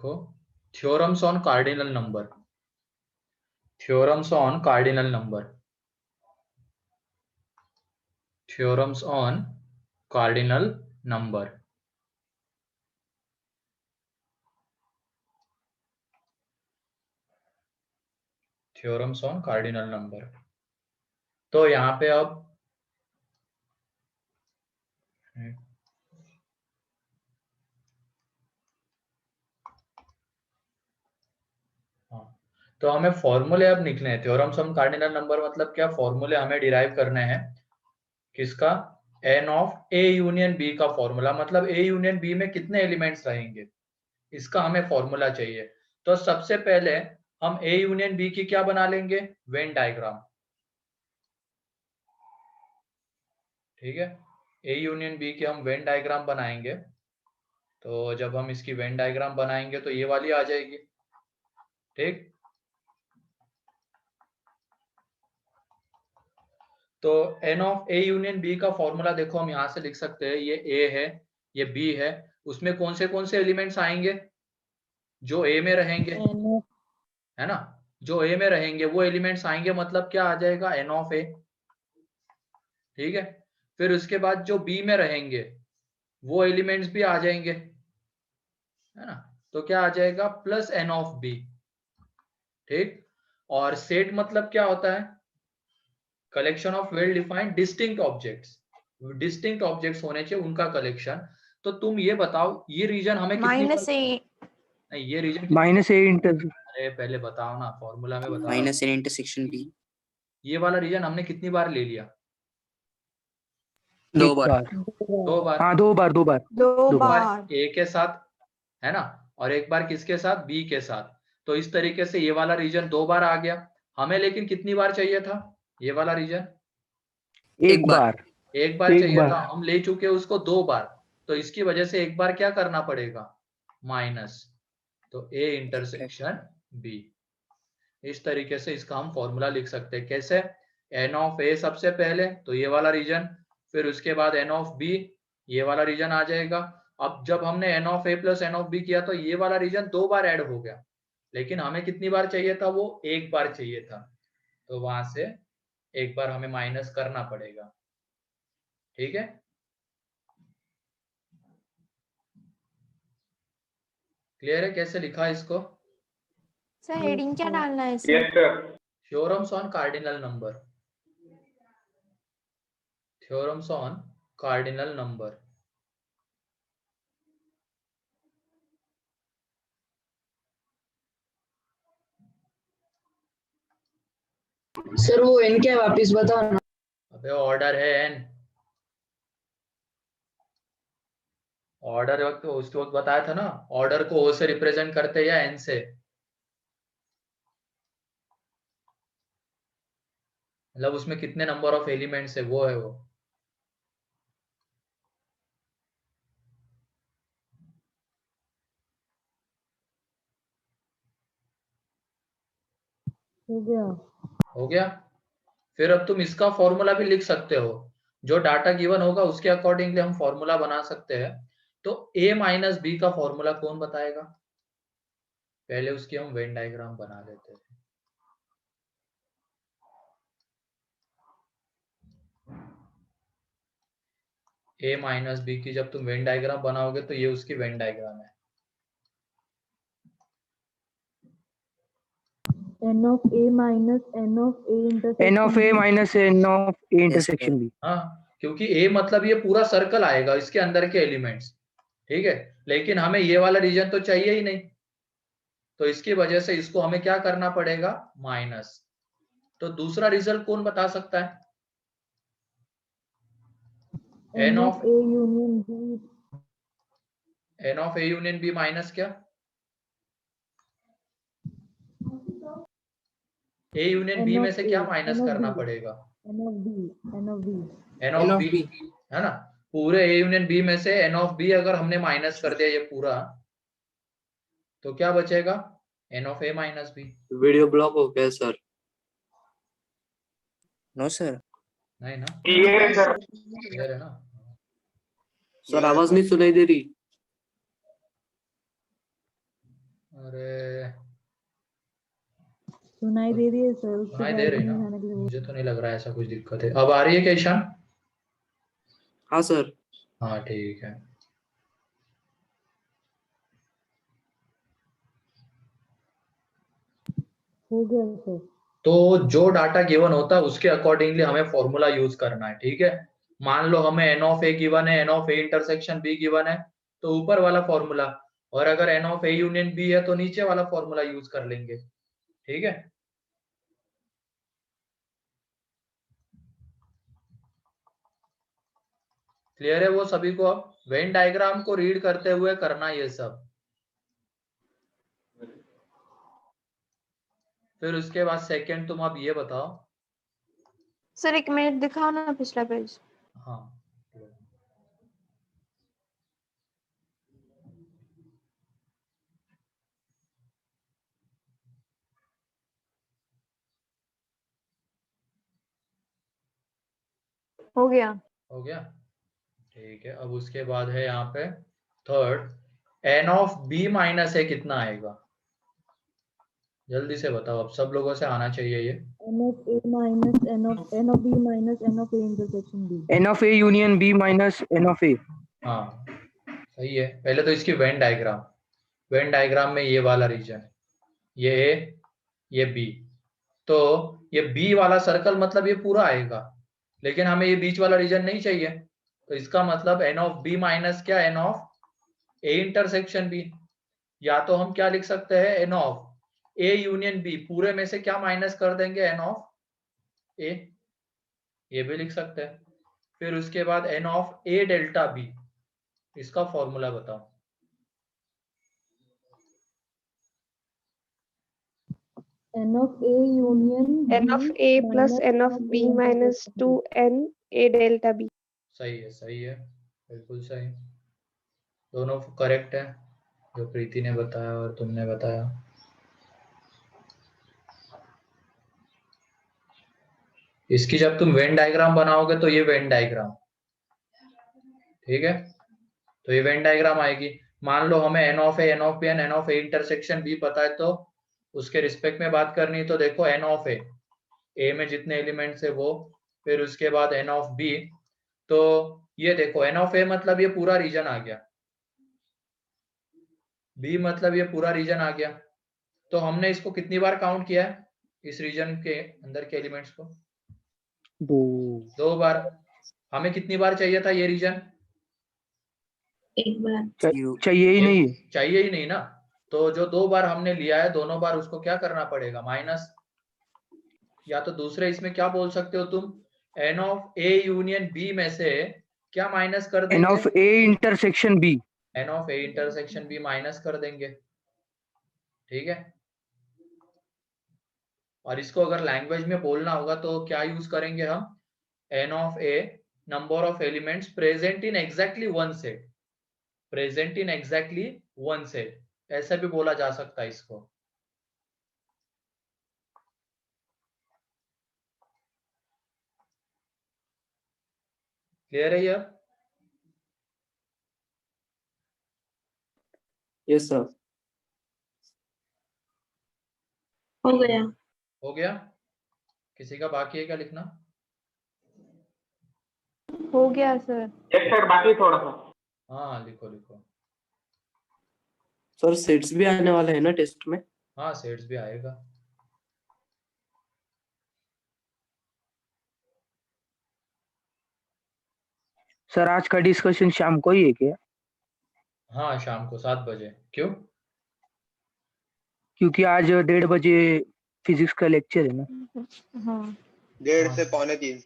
देखो, theorems on cardinal number, theorems on cardinal number, theorems on cardinal number. Theorems on cardinal number. तो यहाँ पे अब हाँ, तो हमें फॉर्मूले अब निकले हैं। थ्योरम्स ऑन कार्डिनल नंबर मतलब क्या, फॉर्मूले हमें डिराइव करने हैं। किसका? N of A union B का फॉर्मूला, मतलब ए यूनियन बी में कितने एलिमेंट्स रहेंगे, इसका हमें फॉर्मूला चाहिए। तो सबसे पहले हम ए यूनियन बी की क्या बना लेंगे, वेन डायग्राम। ठीक है, ए यूनियन बी की हम वेन डायग्राम बनाएंगे। तो जब हम इसकी वेन डायग्राम बनाएंगे तो ये वाली आ जाएगी। ठीक, तो N of A union B का फॉर्मूला देखो हम यहां से लिख सकते हैं। ये ए है, ये बी है, उसमें कौन से एलिमेंट्स आएंगे, जो ए में रहेंगे, है ना। जो ए में रहेंगे वो एलिमेंट्स आएंगे, मतलब क्या आ जाएगा, एन ऑफ ए। ठीक है, फिर उसके बाद जो बी में रहेंगे वो एलिमेंट्स भी आ जाएंगे, है ना। तो क्या आ जाएगा, प्लस एन ऑफ बी। ठीक, और सेट मतलब क्या होता है, collection of well defined distinct objects. Distinct objects होने चाहिए, उनका कलेक्शन। तो तुम ये बताओ, ये रीजन हमें कितनी बार, नहीं ये रीजन माइनस ए इंटर, अरे पहले बताओ ना, फॉर्मूला में बताओ। माइनस ए इंटरसेक्शन बी, ये वाला रीजन हमने कितनी बार ले लिया, 2 बार। 2 बार। हाँ 2 बार 2 बार दो बार ए के साथ, है ना, और एक बार किसके साथ, बी के साथ। तो इस तरीके से ये वाला रीजन 2 बार आ गया हमें, लेकिन कितनी बार चाहिए था ये वाला रीजन, एक बार एक बार एक चाहिए बार। था, हम ले चुके उसको 2 बार। तो इसकी वजह से एक बार क्या करना पड़ेगा, माइनस। तो ए इंटरसेक्शन बी। इस तरीके से इसका हम फॉर्मूला लिख सकते हैं। कैसे, एन ऑफ ए सबसे पहले, तो ये वाला रीजन, फिर उसके बाद एन ऑफ बी, ये वाला रीजन आ जाएगा। अब जब हमने n of A plus N of B किया तो ये वाला रीजन 2 बार ऐड हो गया, लेकिन हमें कितनी बार चाहिए था, वो 1 बार चाहिए था। तो वहां से एक बार हमें माइनस करना पड़ेगा। ठीक है, क्लियर है कैसे लिखा इसको। सर हेडिंग क्या डालना है इसमें? Theorems on cardinal number, theorems on cardinal number. Sir वो एन क्या है, वापिस बताओ ना। अबे ऑर्डर है एन, ऑर्डर वक्त उस वक्त बताया था ना, ऑर्डर को ओ से रिप्रेजेंट करते हैं या एन से, मतलब उसमें कितने नंबर ऑफ एलिमेंट्स है वो है वो। हो गया। फिर अब तुम इसका फॉर्मूला भी लिख सकते हो, जो डाटा गिवन होगा उसके अकॉर्डिंगली हम फॉर्मूला बना सकते हैं। तो a माइनस बी का फॉर्मूला कौन बताएगा, पहले उसकी हम वेन डायग्राम बना लेते हैं। a माइनस बी की जब तुम वेन डायग्राम बनाओगे तो ये उसकी वेन डायग्राम है। n of a minus n of a intersection n of A minus N of A intersection B. हाँ, क्योंकि a मतलब ये पूरा सर्कल आएगा, इसके अंदर के एलिमेंट्स। ठीक है, लेकिन हमें ये वाला रीजन तो चाहिए ही नहीं, तो इसकी वजह से इसको हमें क्या करना पड़ेगा, माइनस। तो दूसरा रिजल्ट कौन बता सकता है, n of a union b n of A union B minus क्या, ए यूनियन बी में से क्या माइनस करना पड़ेगा, n of b n of B, है ना। पूरे ए यूनियन बी में से एन ऑफ बी अगर हमने माइनस कर दिया ये पूरा, तो क्या बचेगा, n of A minus B. Video block हो गया सर। नो सर, नहीं ना, क्लियर है ना। सर आवाज नहीं सुनाई दे रही। अरे सुनाई दे रही है सर, उससे सुनाई दे रही नहीं ना? उठाने के लिए मुझे तो नहीं लग रहा है ऐसा कुछ दिक्कत है। अब आ रही है क्या ईशान? हाँ सर। हाँ ठीक है। हो गया सर। तो जो डाटा गिवन होता है उसके अकॉर्डिंगली हमें फॉर्मूला यूज करना है, ठीक है। मान लो हमें एन ऑफ ए गिवन है, n of A intersection B given है, तो ऊपर वाला फॉर्मूला, और अगर n of A union B है तो नीचे वाला फॉर्मूला यूज कर लेंगे, ठीक है। क्लियर है वो सभी को? अब वेन डायग्राम को रीड करते हुए करना ये सब। फिर उसके बाद सेकंड तुम अब ये बताओ। सर 1 मिनट दिखाओ ना पिछला पेज। हाँ हो गया। हो गया, ठीक है। अब उसके बाद है यहाँ पे third, N of B minus A कितना आएगा? जल्दी से बताओ, अब सब लोगों से आना चाहिए ये। n of a minus n of b minus n of a intersection b. N of A union B minus N of A. हाँ सही है। पहले तो इसकी वेन डायग्राम, वेन डायग्राम में ये वाला रीजन, ये ए ये बी, तो ये बी वाला सर्कल मतलब ये पूरा आएगा, लेकिन हमें ये बीच वाला रीजन नहीं चाहिए, तो इसका मतलब एन ऑफ बी माइनस क्या, n of A intersection B. या तो हम क्या लिख सकते हैं, n of A union B, पूरे में से क्या माइनस कर देंगे, एन ऑफ ए, ये भी लिख सकते हैं। फिर उसके बाद N of A delta B, इसका फॉर्मूला बताओ। n of a union n b of a plus minus n of b minus intersection b. 2n a delta b. सही है, बिल्कुल सही, दोनों करेक्ट है, जो प्रीति ने बताया और तुमने बताया। इसकी जब तुम वेन डायग्राम बनाओगे तो ये वेन डायग्राम, ठीक है, तो ये वेन डायग्राम आएगी। मान लो हमें n of A, N of B and n of A intersection B पता है, तो उसके रिस्पेक्ट में बात करनी, तो देखो एन ऑफ ए में जितने एलिमेंट्स है वो, फिर उसके बाद एन ऑफ बी, तो ये देखो एन ऑफ ए मतलब ये पूरा रीजन आ गया, बी मतलब ये पूरा रीजन आ गया, तो हमने इसको कितनी बार काउंट किया है, इस रीजन के अंदर के एलिमेंट्स को? 2 बार। हमें कितनी बार चाहिए था ये रीजन? 1 बार। चाहिए ही नहीं है। चाहिए ही नहीं ना, तो जो 2 बार हमने लिया है, दोनों बार उसको क्या करना पड़ेगा, माइनस। या तो दूसरे इसमें क्या बोल सकते हो तुम, n of A union B में से क्या माइनस कर देंगे, N of A intersection B. N of A intersection B minus कर देंगे, ठीक है। और इसको अगर लैंग्वेज में बोलना होगा तो क्या यूज करेंगे हम, n of A number of elements present in exactly one set, present in exactly one set, ऐसा भी बोला जा सकता है इसको। क्लियर है ये? Yes sir. हो गया। हो गया, किसी का बाकी है क्या लिखना? हो गया सर। एक सर बाकी थोड़ा सा। हाँ लिखो लिखो। सर सेट्स भी आने वाले हैं ना टेस्ट में? हाँ सेट्स भी आएगा। सर आज का डिस्कशन शाम को ही है क्या? हाँ शाम को 7 बजे। क्यों? क्योंकि आज 1:30 बजे फिजिक्स का लेक्चर है ना। हाँ 1:30 से 2:45।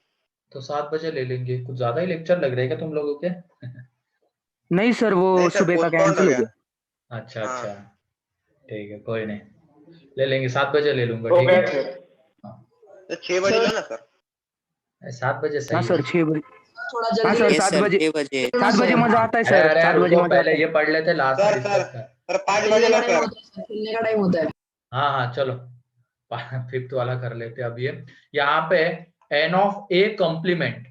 तो 7 बजे ले लेंगे, कुछ ज्यादा ही लेक्चर लग रहा है क्या तुम लोगों के? नहीं सर, वो नहीं सर, सुबह का postpone कैंसिल हो हो गया। अच्छा हाँ। अच्छा, ठीक है, कोई नहीं, ले लेंगे, 7 बजे ले लूंगा, हो ठीक गया है। सर। हाँ। तो 6 बजे लो ना सर। 7 बजे हाँ सही सर है। 6 बजे। थोड़ा हाँ जल्दी सर यस 7 सर, बजे 6 बजे। 7 बजे मजा आता है अरे सर, अरे 7 बजे रुको, मजा पहले आता है। ये पढ़ लेते, लास्ट सर डिस्कस सर कर। सर 5 बजे लो सर। खेलने का टाइम होता है। हाँ हाँ चलो, 5th वाला कर लेते अब। ये यहाँ पे एन ऑफ ए कॉम्प्लीमेंट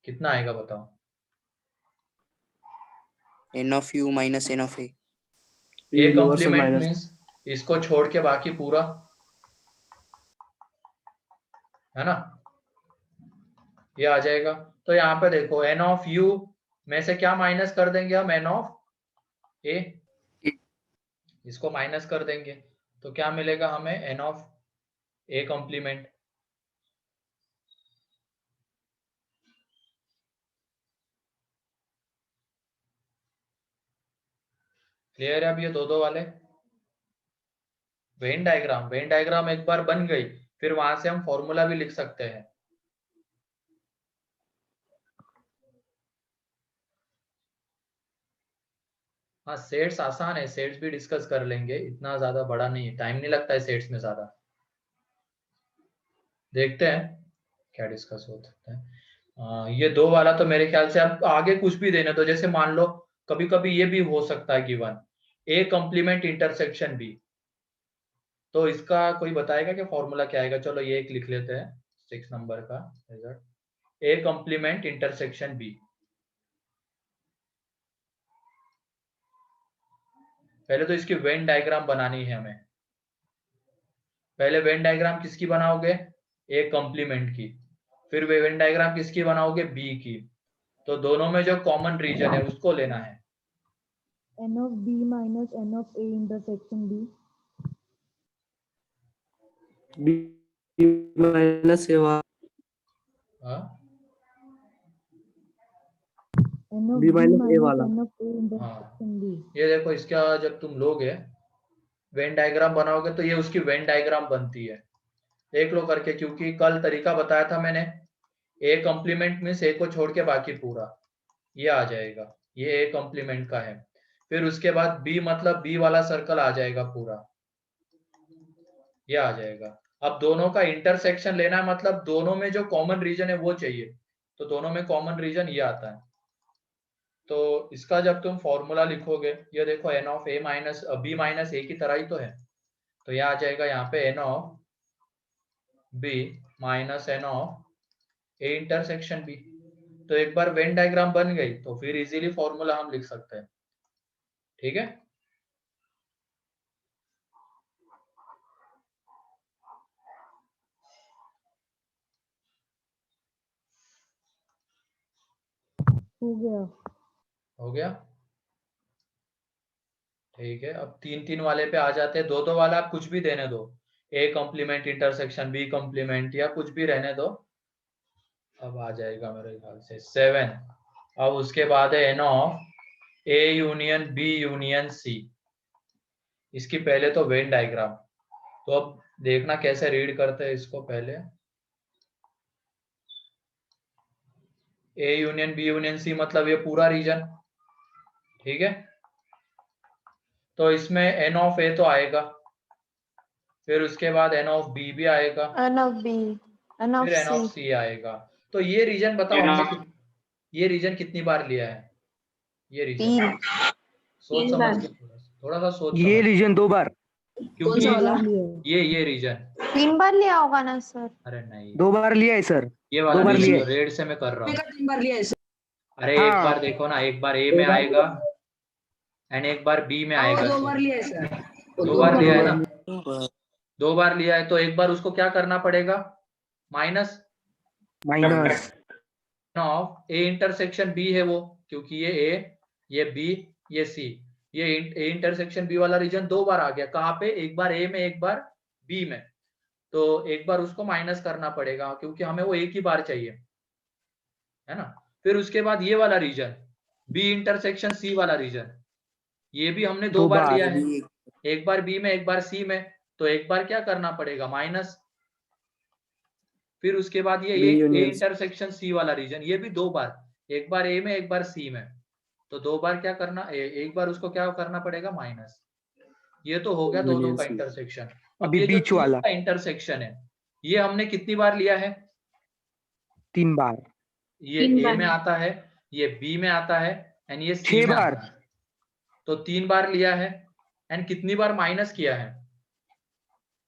कितना आएगा बताओ? n of u minus n of a. A universal complement minus means इसको छोड़ के बाकी पूरा, है ना, ये आ जाएगा। तो यहाँ पे देखो एन ऑफ यू में से क्या माइनस कर देंगे हम, एन ऑफ ए, इसको माइनस कर देंगे तो क्या मिलेगा हमें, n of A complement. Clear है अब ये दो वाले वेन डायग्राम एक बार बन गई, फिर वहां से हम फॉर्मूला भी लिख सकते हैं। हाँ सेट्स आसान है, सेट्स भी डिस्कस कर लेंगे, इतना ज्यादा बड़ा नहीं है, टाइम नहीं लगता है सेट्स में ज्यादा। देखते हैं क्या डिस्कस हो सकता है। ये दो वाला तो मेरे ख्याल से अब आगे कुछ भी देने तो, जैसे मान लो कभी कभी ये भी हो सकता है given A complement intersection B, तो इसका कोई बताएगा कि फॉर्मूला क्या आएगा। चलो ये एक लिख लेते हैं 6 नंबर का result, A complement intersection B. पहले तो इसकी वेन डायग्राम बनानी है हमें। पहले वेन डायग्राम किसकी बनाओगे, ए कॉम्प्लीमेंट की, फिर वेन डायग्राम किसकी बनाओगे, बी की। तो दोनों में जो कॉमन रीजन है उसको लेना है। n of b minus n of a intersection b. b minus a वाला हाँ? n of b b minus a minus वाला n of a intersection b. ये देखो इसका जब तुम लोगे वेन डायग्राम बनाओगे तो ये उसकी वेन डायग्राम बनती है, देख लो करके, क्योंकि कल तरीका बताया था मैंने, ए कॉम्प्लीमेंट मीन्स ए को छोड़ के बाकी पूरा, ये आ जाएगा, ये ए कॉम्प्लीमेंट का है। फिर उसके बाद बी मतलब बी वाला सर्कल आ जाएगा पूरा, ये आ जाएगा। अब दोनों का इंटरसेक्शन लेना है, मतलब दोनों में जो कॉमन रीजन है वो चाहिए, तो दोनों में कॉमन रीजन ये आता है। तो इसका जब तुम फॉर्मूला लिखोगे, ये देखो N of A minus B minus A की तरह ही तो है, तो यह आ जाएगा यहाँ पे n of B minus N of A intersection B. तो एक बार वेन डायग्राम बन गई तो फिर इजीली फॉर्मूला हम लिख सकते हैं। ठीक है, हो गया। ठीक है, अब 3 वाले पे आ जाते हैं। दो वाला आप कुछ भी देने दो, A complement intersection B complement या कुछ भी रहने दो। अब आ जाएगा मेरे ख्याल से 7। अब उसके बाद है n of A union B union C. इसकी पहले तो वेन डायग्राम, तो अब देखना कैसे रीड करते हैं इसको। पहले A union B union C मतलब ये पूरा रीजन, ठीक है। तो इसमें एन ऑफ ए तो आएगा, फिर उसके बाद एन ऑफ बी भी आएगा, n of b, n of फिर एन ऑफ c. सी आएगा। तो ये रीजन बताओ हमने ये रीजन कितनी बार लिया है, ये रीजन 3 सोच 3 समझ बार. के थोड़ा सा सोच ये समझ, रीजन 2 बार, क्योंकि सा वाला? ये रीजन 3 बार लिया होगा ना सर? अरे नहीं 2 बार लिया है सर, ये 2 वाला बार लिया रीजन है। रेड से मैं कर रहा हूँ। 3 बार लिया है सर। अरे हाँ। एक बार देखो ना, एक बार ए में आएगा एंड एक बार बी में आएगा। 2 बार लिया है सर। 2 बार लिया है ना, 2 बार लिया है तो एक बार उसको क्या करना पड़ेगा, minus of A intersection B है वो, क्योंकि ये ए ये बी ये सी, ये ए इंटरसेक्शन बी वाला रीजन 2 बार आ गया। कहाँ पे, एक बार ए में एक बार बी में, तो एक बार उसको माइनस करना पड़ेगा क्योंकि हमें वो एक ही बार चाहिए, है ना। फिर उसके बाद ये वाला रीजन बी इंटरसेक्शन सी वाला रीजन, ये भी हमने 2 बार लिया है, एक बार बी में एक बार सी में, तो एक बार क्या करना पड़ेगा, माइनस। फिर उसके बाद ये ए इंटरसेक्शन सी वाला रीजन, ये भी 2 बार, एक बार ए में एक बार सी में, तो 2 बार क्या करना, एक बार उसको क्या करना पड़ेगा, माइनस। ये तो हो गया दोनों का इंटरसेक्शन। अब ये बीच वाला इंटरसेक्शन है, ये हमने कितनी बार लिया है, 3 बार। ये ए में आता है, ये बी में आता है एंड ये सी में आता है, तो 3 बार लिया है एंड कितनी बार माइनस किया है,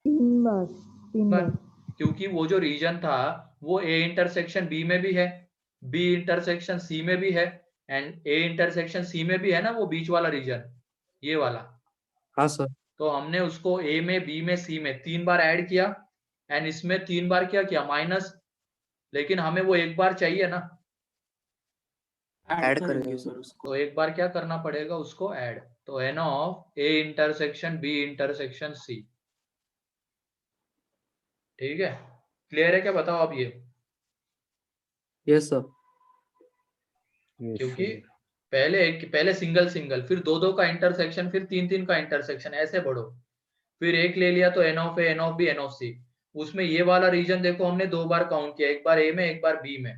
3 बार। क्योंकि वो जो रीजन था वो ए इंटरसेक्शन बी में भी है, बी इंटरसेक्शन सी में भी है एंड ए इंटरसेक्शन सी में भी है ना, वो बीच वाला रीजन ये वाला, हाँ सर। तो हमने उसको ए में, बी में, सी में 3 बार ऐड किया एंड इसमें 3 बार क्या किया, माइनस। लेकिन हमें वो एक बार चाहिए ना, ऐड करेंगे सर उसको। तो एक बार क्या करना पड़ेगा, उसको ऐड। तो N of A intersection B intersection C. ठीक है, क्लियर है क्या, बताओ अब ये। Yes sir. क्योंकि पहले सिंगल सिंगल, फिर दो दो का इंटरसेक्शन, फिर तीन तीन का इंटरसेक्शन, ऐसे बढ़ो। फिर एक ले लिया तो N of A, N of B, N of C. उसमें ये वाला रीजन देखो हमने 2 बार काउंट किया, एक बार ए में एक बार बी में,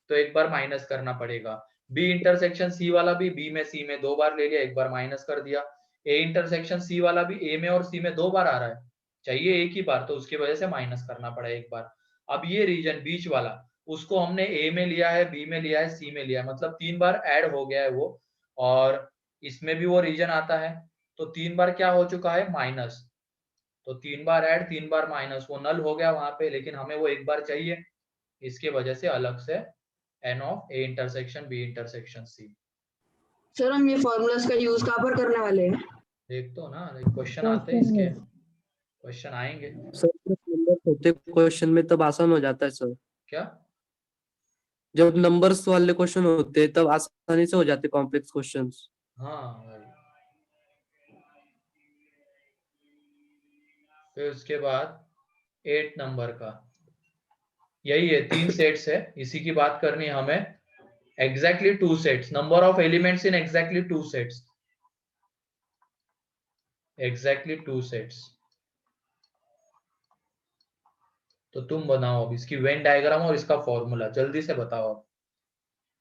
तो एक बार माइनस करना पड़ेगा। बी इंटरसेक्शन सी वाला भी बी में सी में 2 बार ले लिया, एक बार माइनस कर दिया। ए इंटरसेक्शन सी वाला भी ए में और सी में 2 बार आ रहा है, चाहिए एक ही बार, तो उसकी वजह से माइनस करना पड़ा एक बार। अब ये रीजन बीच वाला, उसको हमने ए में लिया है, बी में लिया है, सी में लिया है, मतलब 3 बार ऐड हो गया है वो। और इसमें भी वो रीजन आता है, तो 3 बार क्या हो चुका है, माइनस। तो 3 बार ऐड 3 बार माइनस, वो नल हो गया वहां पे, लेकिन हमें वो एक बार चाहिए, इसके वजह से अलग से n of A intersection B intersection C. Sir हम ये फॉर्मूलाज का यूज कहाँ पर करने वाले हैं? देख तो ना, क्वेश्चन आते हैं क्वेश्चन इसके, में। क्वेश्चन आएंगे। सर जब नंबर होते क्वेश्चन में तब आसान हो जाता है सर। क्या? जब नंबर्स वाले क्वेश्चन होते हैं तब आसानी से हो जाते कॉम्प्लेक्स क्वेश्चंस। हाँ भाई। फिर उसके बाद 8 नंबर का यही है, 3 सेट्स है, इसी की बात करनी है हमें। Exactly 2 sets, number of elements in exactly 2 sets, exactly 2 sets. तो तुम बनाओ अब इसकी वेन डायग्राम और इसका फॉर्मूला, जल्दी से बताओ अब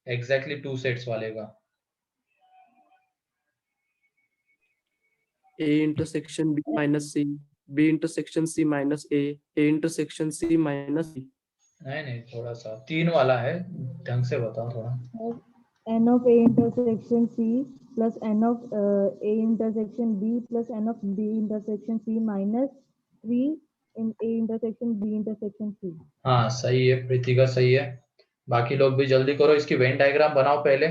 एग्जैक्टली 2 सेट्स वाले का। A intersection B minus C, B intersection C minus A, A intersection C minus C. नहीं, थोड़ा सा 3 वाला है, ढंग से बताओ थोड़ा। n of a intersection c plus n of a intersection b plus n of b intersection c minus 3 in a intersection b intersection c। हाँ सही है, प्रीतिका सही है। बाकी लोग भी जल्दी करो, इसकी वेन डायग्राम बनाओ पहले,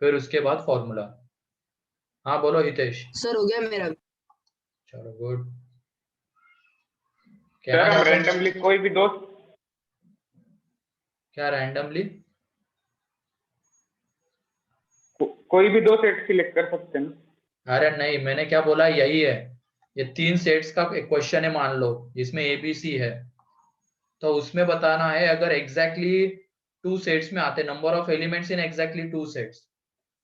फिर उसके बाद फॉर्मूला। हाँ बोलो हितेश। सर हो गया मेरा। चलो गुड। सर हम रैंडमली कोई भी दो, क्या रैंडमली? कोई भी दो सेट सिलेक्ट कर सकते हैं। अरे नहीं, मैंने क्या बोला, यही है, ये 3 सेट्स का एक क्वेश्चन है मान लो, जिसमें एबीसी है, तो उसमें बताना है अगर एग्जैक्टली 2 सेट्स में आते, number of elements in exactly 2 sets,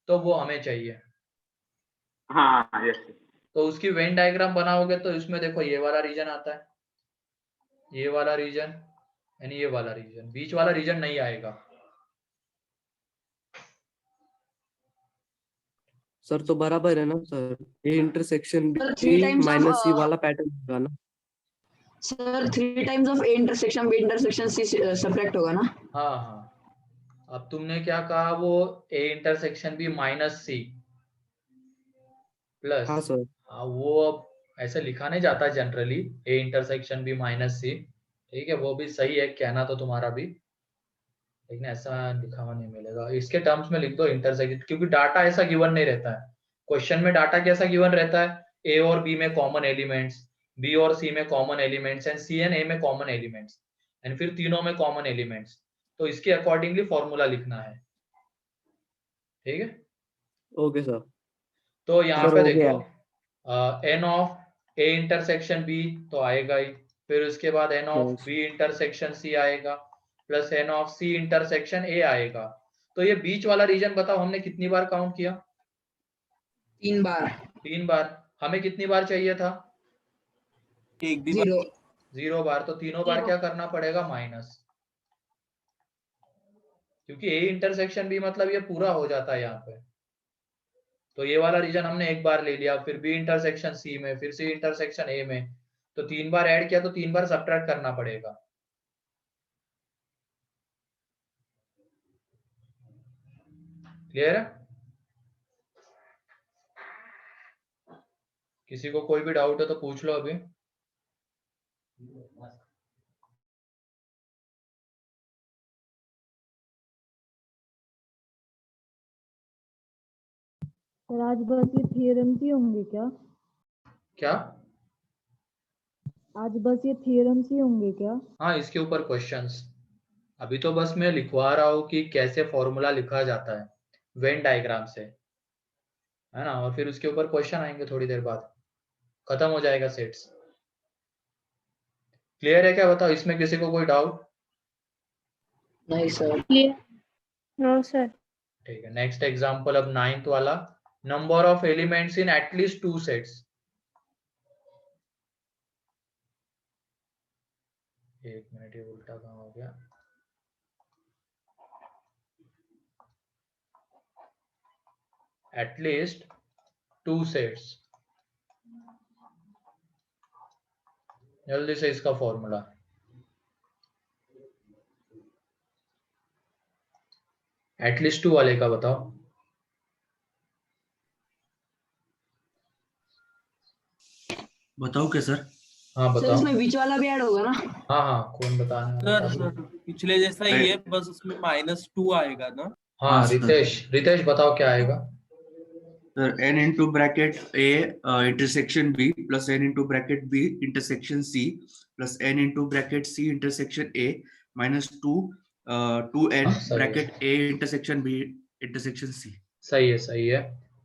तो वो हमें चाहिए। हाँ हाँ यस। तो उसकी वेन डायग्राम बनाओगे तो इसमें देखो ये वाला रीजन आता है, ये वाला रीजन, यानी ये वाला रीजन, बीच वाला रीजन नहीं आएगा। सर तो बराबर है ना sir, A intersection sir B 3 times minus C of वाला पैटर्न होगा ना। Sir 3 times of A intersection B intersection C subtract होगा ना? हाँ हाँ। अब तुमने क्या कहा, वो A intersection B minus C plus, हाँ सर। वो अब ऐसे लिखा नहीं जाता generally, A intersection B minus C, ठीक है, वो भी सही है कहना तो तुम्हारा भी, लेकिन ऐसा लिखा हुआ नहीं मिलेगा, इसके टर्म्स में लिख दो इंटरसेक्शन, क्योंकि डाटा ऐसा गिवन नहीं रहता है क्वेश्चन में। डाटा कैसा गिवन रहता है, ए और बी में कॉमन एलिमेंट्स, बी और सी में common elements, and C and A में कॉमन एलिमेंट्स, एंड फिर तीनों में कॉमन एलिमेंट्स, तो इसके अकॉर्डिंगली फॉर्मूला लिखना है, ठीक है। Okay sir. तो यहाँ सर पे हो गया। देखो N of A intersection B तो आएगा ही, फिर उसके बाद N of Yes. B intersection C आएगा, plus N of C intersection A आएगा। तो ये बीच वाला रीजन बताओ हमने कितनी बार काउंट किया? 3 बार। 3 बार। हमें कितनी बार चाहिए था? एक भी 0 0 बार। तो तीनों बार क्या करना पड़ेगा, माइनस, क्योंकि ए इंटरसेक्शन बी मतलब ये पूरा हो जाता है यहाँ पे। तो ये वाला रीजन हमने एक बार ले लिया, फिर बी इंटरसेक्शन सी में, फिर सी इंटरसेक्शन ए में, तो 3 बार ऐड किया, तो 3 बार सब्ट्रैक्ट करना पड़ेगा। क्लियर है? किसी को कोई भी डाउट है तो पूछ लो अभी। सर आज बस ये थियरम ही होंगे क्या? क्या? आज बस ये थियरम्स ही होंगे क्या? हाँ, इसके ऊपर क्वेश्चंस। अभी तो बस मैं लिखवा रहा हूँ कि कैसे फॉर्मूला लिखा जाता है वेन डायग्राम से, है ना, और फिर उसके ऊपर क्वेश्चन आएंगे थोड़ी देर बाद, खत्म हो जाएगा सेट्स। क्लियर है क्या? बताओ, इसमें किसी को कोई डाउट? नहीं सर। No sir. ठीक है, नेक्स्ट एग्जांपल अब 9th वाला, number of elements in at least 2 sets. एक मिनट, ये उल्टा कहाँ हो गया? एटलीस्ट 2 सेट्स, जल्दी से इसका फॉर्मूला। एटलीस्ट 2 वाले का बताओ। बताओ क्या सर? हाँ सर बताओ। इसमें बीच वाला भी ऐड होगा ना? हाँ हाँ, कौन बताने वाला सर था? पिछले जैसा ही है, बस उसमें -2 आएगा ना। हाँ, हाँ, सर। रितेश बताओ क्या आएगा? Sir n into bracket a intersection b plus n into bracket b intersection c plus n into bracket c intersection a minus 2n हाँ, सही है। bracket a intersection b intersection c। सही है,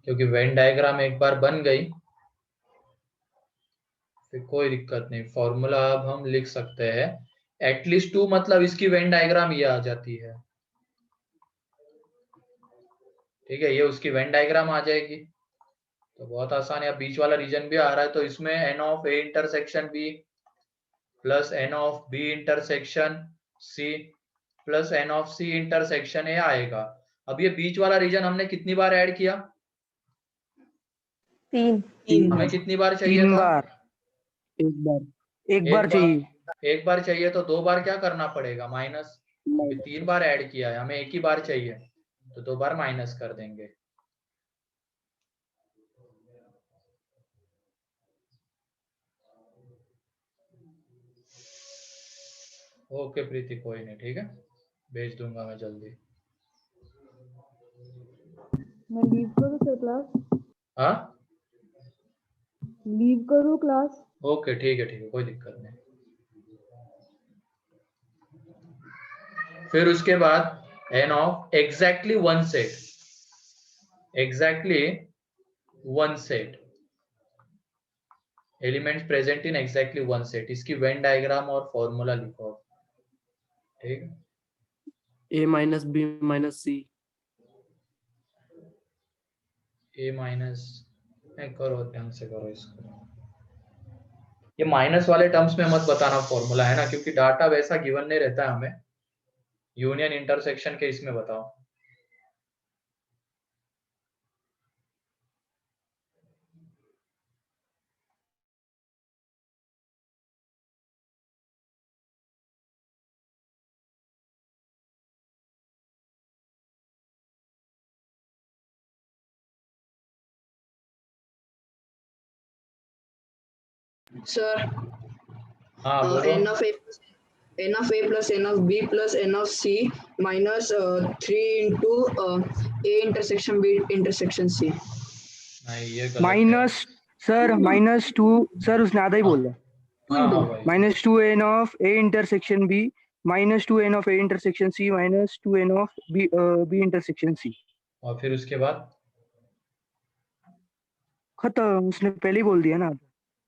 क्योंकि वेन डायग्राम एक बार बन गई फिर कोई दिक्कत नहीं, फॉर्मूला अब हम लिख सकते हैं। एटलीस्ट 2 मतलब इसकी वेन डायग्राम ये आ जाती है, ठीक है, ये उसकी वेन डायग्राम आ जाएगी। तो बहुत आसान है। अब बीच वाला रीजन भी आ रहा है, तो इसमें n of a intersection b plus n of b intersection c plus n of c intersection a आएगा। अब ये बीच वाला रीजन हमने कितनी बार ऐड किया? 3। हमें कितनी बार चाहिए 3 था? बार। एक बार चाहिए। एक बार चाहिए, तो 2 बार क्या करना पड़ेगा? माइनस। 3 बार ऐड किया है, हमें एक ही बार चाहिए, तो 2 बार माइनस कर देंगे। ओके प्रीति, कोई नहीं, ठीक है, भेज दूंगा मैं जल्दी। मैं लीव करूँ सर क्लास? हाँ, लीव करूँ क्लास? ओके ठीक है, कोई दिक्कत नहीं। फिर उसके बाद n of exactly one set elements present in exactly one set, इसकी वेन डायग्राम और फॉर्मूला लिखो, ठीक है। a minus b minus c। A minus, करो ध्यान से करो इसको, ये माइनस वाले टर्म्स में मत बताना फॉर्मूला, है ना, क्योंकि डाटा वैसा गिवन नहीं रहता है हमें। यूनियन इंटरसेक्शन के इसमें बताओ। सर हाँ बोलो। n of a plus n of b plus n of c minus 3 into a intersection b intersection c। नहीं, ये गलत है। -2 सर, उसने आधा ही बोला। हाँ भाई, -2n of a intersection b -2n of a intersection c -2n of b intersection c। और फिर उसके बाद खत्म, उसने पहले ही बोल दिया ना।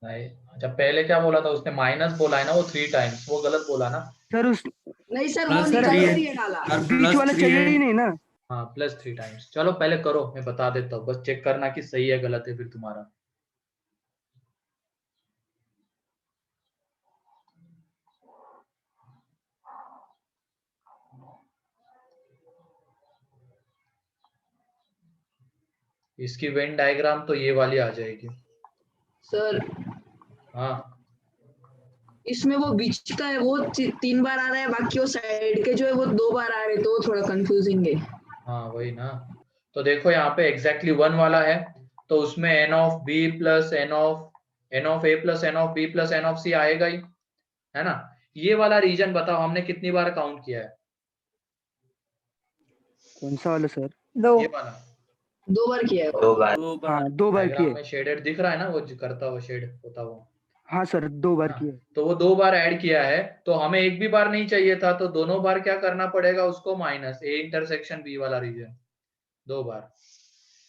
नहीं, अच्छा पहले क्या बोला था उसने? माइनस बोला है ना वो 3 टाइम्स, वो गलत बोला ना। सर उस नहीं सर, वो प्लस निकाल 3 कर ये डाला। बीच वाला चाहिए ही नहीं ना। हाँ, +3 टाइम्स। चलो पहले करो, मैं बता देता हूँ, बस चेक करना कि सही है गलत है फिर तुम्हारा। इसकी वेन डायग्राम तो ये वाली आ जाएगी। सर हाँ, इसमें वो बीच का है, वो 3 बार आ रहा है, बाकी वो साइड के जो है वो 2 बार आ रहे, तो वो थोड़ा कंफ्यूजिंग है। हाँ वही ना। तो देखो यहाँ पे एग्जैक्टली 1 वाला है, तो उसमें n of b plus n of a plus n of b plus n of c आएगा ही, है ना। ये वाला रीजन बताओ हमने कितनी बार काउंट किया है? कौन सा वाला सर? 2। ये वाला 2 बार किया है वो। दो हाँ बार 2 बार डायग्राम किए। में शेडेड दिख रहा है ना, वो जो करता हुआ शेड होता हुआ। हाँ सर 2 बार हाँ, किए। तो वो 2 बार ऐड किया है, तो हमें एक भी बार नहीं चाहिए था, तो दोनों बार क्या करना पड़ेगा उसको, माइनस ए इंटरसेक्शन बी वाला रीजन 2 बार।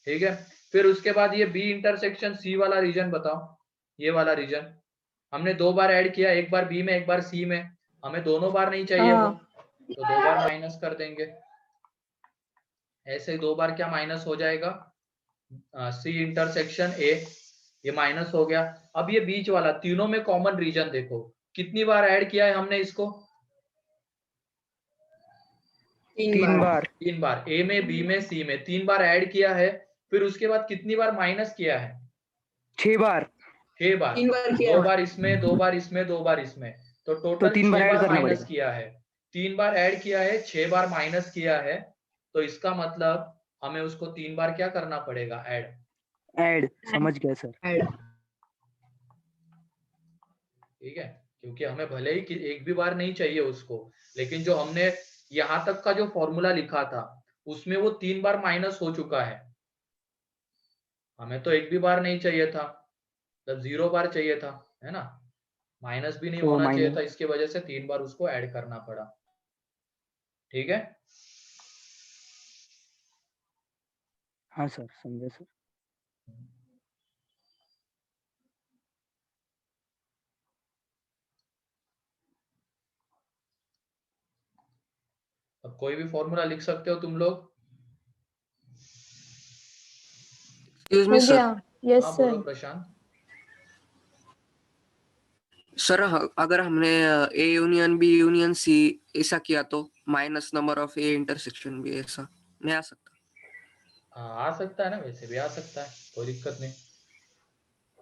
ठीक है, फिर उसके बाद ये बी इंटरसेक्शन सी वाला रीजन बताओ, ये वाला रीजन हमने 2 बार ऐड किया, एक बार बी में एक बार सी में, हमें दोनों बार नहीं चाहिए वो, तो 2 बार माइनस कर देंगे। ऐसे 2 बार क्या माइनस हो जाएगा, सी इंटरसेक्शन ए, ये माइनस हो गया। अब ये बीच वाला तीनों में कॉमन रीजन देखो, कितनी बार ऐड किया है हमने इसको, 3 बार। 3 बार, ए में बी में सी में 3 बार ऐड किया है, फिर उसके बाद कितनी बार माइनस किया है, 6 बार। 6 बार। 3 बार किया 2 है। बार इसमें, 2 बार इसमें, 2 बार इसमें, तो तो टोटल 3 बार 6 ऐड बार करना माइनस पड़ेगा। किया है, 3 बार ऐड किया है, 6 बार माइनस किया है, तो इसका मतलब हमें उसको 3 बार क्या करना पड़ेगा, ऐड। ऐड, समझ गया सर। ऐड। ठीक है, क्योंकि हमें भले ही एक भी बार नहीं चाहिए उसको, लेकिन जो हमने यहाँ तक का जो फॉर्मूला लिखा था उसमें वो 3 बार माइनस हो चुका है, हमें तो एक भी बार नहीं चाहिए था, तब 0 बार चाहिए था, है ना, माइनस भी नहीं तो होना चाहिए माइनस। था, इसकी वजह से 3 बार उसको ऐड करना पड़ा। ठीक है, हाँ सर समझे सर। अब कोई भी फॉर्मूला लिख सकते हो तुम लोग। एक्सक्यूज हो मी सर। गया, यस हाँ सर। बोलो प्रशांत। सर अगर हमने A union B union C ऐसा किया तो minus number of A intersection भी ऐसा नहीं आ सकता? हाँ, आ सकता है ना, वैसे भी आ सकता है, कोई दिक्कत नहीं,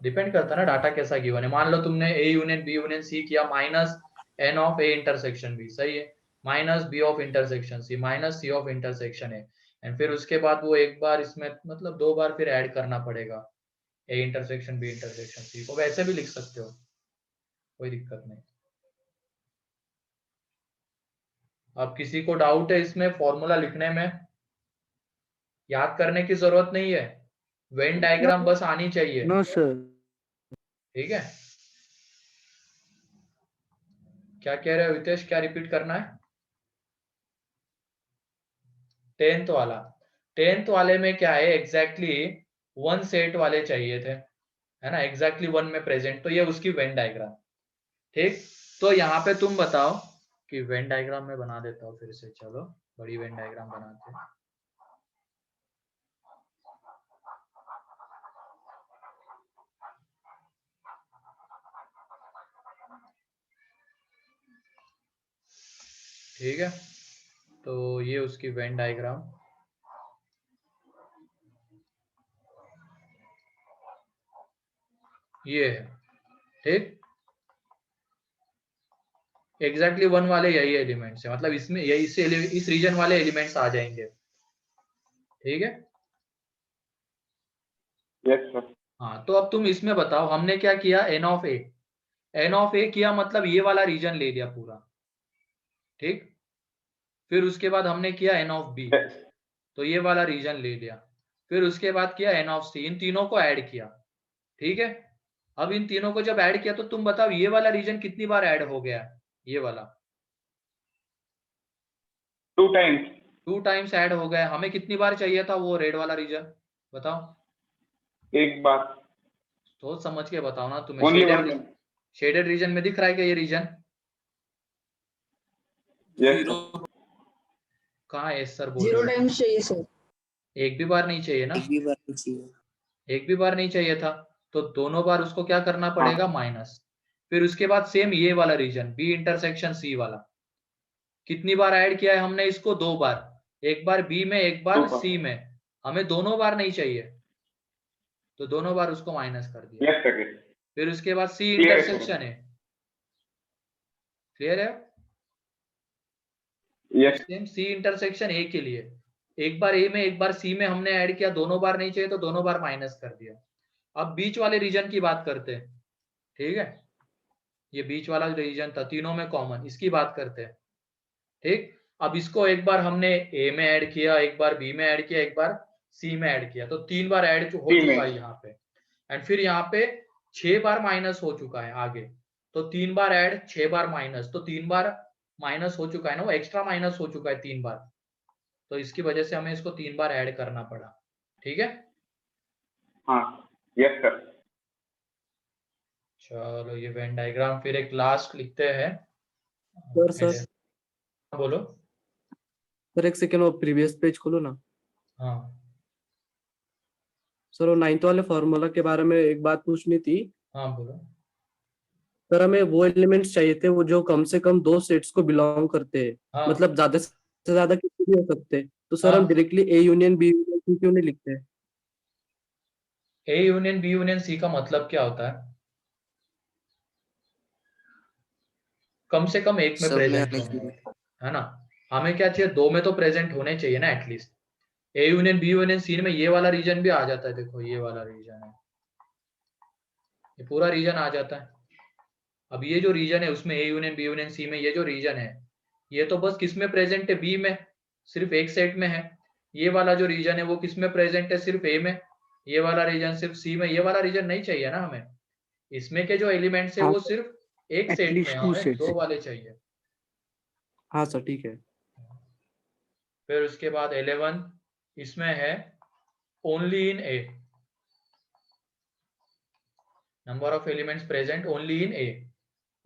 डिपेंड करता है ना डाटा कैसा गिवन है। मान लो तुमने A union B union C किया, minus N of A intersection B, सही है, minus B of intersection C, minus C of intersection A, and फिर उसके बाद वो एक बार इसमें मतलब 2 बार फिर ऐड करना पड़ेगा A intersection B intersection C को, वैसे भी लिख सकते हो, कोई दिक्कत नहीं। अब किसी को डाउट है इसमें फॉर्मूला लिखने में, याद करने की जरूरत नहीं है, वेन डायग्राम बस आनी चाहिए। No sir. ठीक है, क्या कह रहे हो हितेश, क्या रिपीट करना है? 10th वाला, 10th वाले में क्या है, एग्जैक्टली 1 सेट वाले चाहिए थे, है ना, एग्जैक्टली 1 में प्रेजेंट, तो ये उसकी वेन डायग्राम। ठीक, तो यहाँ पे तुम बताओ कि वेन डायग्राम में बना देता हूँ फिर से, चलो बड़ी वेन डायग्राम बनाते हैं। ठीक है, तो ये उसकी वेन डायग्राम, ये है। ठीक, एग्जैक्टली 1 वाले यही एलिमेंट्स है, मतलब इसमें यही इस रीजन वाले एलिमेंट्स आ जाएंगे। ठीक है, यस सर। हाँ, तो अब तुम इसमें बताओ हमने क्या किया, N of A, N of A किया, मतलब ये वाला रीजन ले लिया पूरा। ठीक, फिर उसके बाद हमने किया एन ऑफ बी, तो ये वाला रीजन ले लिया, फिर उसके बाद किया एन ऑफ सी, इन तीनों को ऐड किया। ठीक है, अब इन तीनों को जब ऐड किया तो तुम बताओ ये वाला रीजन कितनी बार ऐड हो गया, ये वाला 2 टाइम्स। 2 टाइम्स ऐड हो गया, हमें कितनी बार चाहिए था वो रेड वाला रीजन, बताओ, 1 बार। सोच समझ के बताओ ना, तुम्हें ओनली 1। शेडेड रीजन में दिख रहा है क्या ये रीजन? Yes zero. सर। कहाँ है सर, बोल 0 रहे हो? टाइम्स चाहिए सर। एक भी बार नहीं चाहिए ना, एक भी बार नहीं चाहिए। एक भी बार नहीं चाहिए था, तो दोनों बार उसको क्या करना पड़ेगा, माइनस। फिर उसके बाद सेम ये वाला रीजन बी इंटरसेक्शन सी वाला, कितनी बार ऐड किया है हमने इसको, 2 बार, एक बार बी में एक बार 2 बार। सी में, हमें दोनों बार नहीं चाहिए, तो दोनों बार उसको माइनस कर दिया। Yes sir. फिर उसके बाद सी Clear है इंटरसेक्शन है, क्लियर है? Yes. Same C intersection A के लिए, एक बार ए में एक बार सी में हमने ऐड किया, दोनों बार नहीं चाहिए तो दोनों बार माइनस कर दिया। अब बीच वाले रीजन की बात करते हैं। ठीक है, ये बीच वाला रीजन था तीनों में कॉमन, इसकी बात करते हैं। ठीक, अब इसको एक बार हमने ए में ऐड किया, एक बार बी में ऐड किया, एक बार सी में ऐड किया, तो 3 बार ऐड हो C में। चुका है यहाँ पे, एंड फिर यहाँ पे 6 बार माइनस हो चुका है आगे, तो 3 बार ऐड 6 बार माइनस, तो 3 बार माइनस हो चुका है ना, वो एक्स्ट्रा माइनस हो चुका है 3 बार, तो इसकी वजह से हमें इसको 3 बार ऐड करना पड़ा। ठीक है, हाँ, यस सर। चलो ये वेन डायग्राम फिर एक लास्ट लिखते हैं। सर बोलो। सर एक सेकेंड, वो प्रीवियस पेज खोलो ना। हाँ सर वो 9th वाले फॉर्मूला के बारे में एक बात पूछनी थी। हाँ बोलो। सर हमें वो एलिमेंट्स चाहिए थे वो जो कम से कम 2 सेट्स को बिलोंग करते हैं, हाँ मतलब ज्यादा से ज्यादा किसी भी हो सकते हैं, तो सर हाँ। हम directly A union B union C क्यों नहीं लिखते हैं? A union B union C का मतलब क्या होता है? कम से कम एक में सब में प्रेजेंट आने होना, चाहिए। है ना? हमें क्या चाहिए, 2 में तो प्रेजेंट होने चाहिए ना at least. A union B union C में ये वाला रीजन भी आ जाता है, देखो ये वाला रीजन है, ये पूरा रीजन आ जाता है। अब ये जो रीजन है उसमें A union B union C में ये जो रीजन है, ये तो बस किस में प्रेजेंट है, बी में, सिर्फ एक सेट में है। ये वाला जो रीजन है वो किस में प्रेजेंट है, सिर्फ ए में। ये वाला रीजन सिर्फ सी में, ये वाला रीजन नहीं चाहिए ना हमें। इसमें के जो एलिमेंट्स है हाँ वो सिर्फ एक at सेट में, least 2 हमें sets। 2 वाले चाहिए। हाँ सर ठीक है। फिर उसके बाद 11 इसमें है only in A, number of elements present only in A,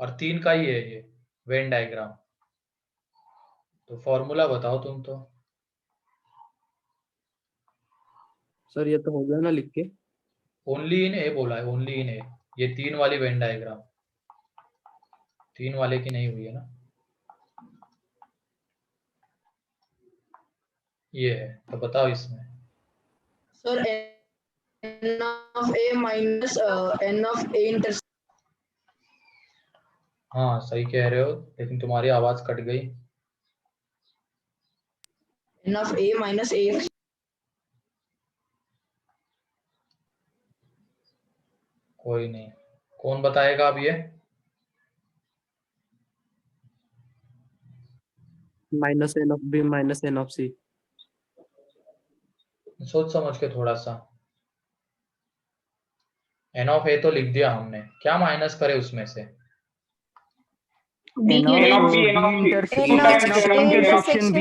और 3 का ही है ये वेन डायग्राम। तो फॉर्मूला बताओ तुम तो। सर ये तो हो गया ना लिख के। ओनली इन ए बोला है, ओनली इन ए, ये 3 वाली वेन डायग्राम, 3 वाले की नहीं हुई है ना, ये है। तो बताओ इसमें। Sir n of a minus n of a intersection। हाँ सही कह रहे हो, लेकिन तुम्हारी आवाज कट गई। n of a minus ax। कोई नहीं, कौन बताएगा अब ये? Minus N of B minus N of C. सोच समझ के थोड़ा सा। एन ऑफ ए तो लिख दिया हमने, क्या माइनस करे उसमें से? n of b intersection b।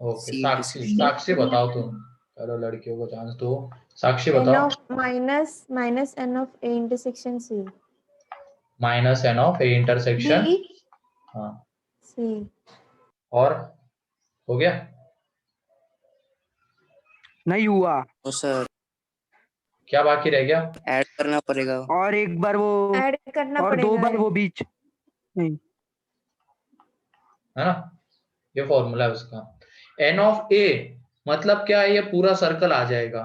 Okay Sakshi, Sakshi बताओ तुम, चलो लड़कियों को चांस दो। साक्षी बताओ। Minus minus N of A intersection C. Minus N of A intersection हाँ सी। और हो गया? नहीं हुआ, तो सर क्या बाकी रह गया? ऐड करना पड़ेगा। और एक बार वो ऐड करना और पड़ेगा। 2 बार वो बीच नहीं। है ना, ये फॉर्मूला है उसका। एन ऑफ ए मतलब क्या है, ये पूरा सर्कल आ जाएगा।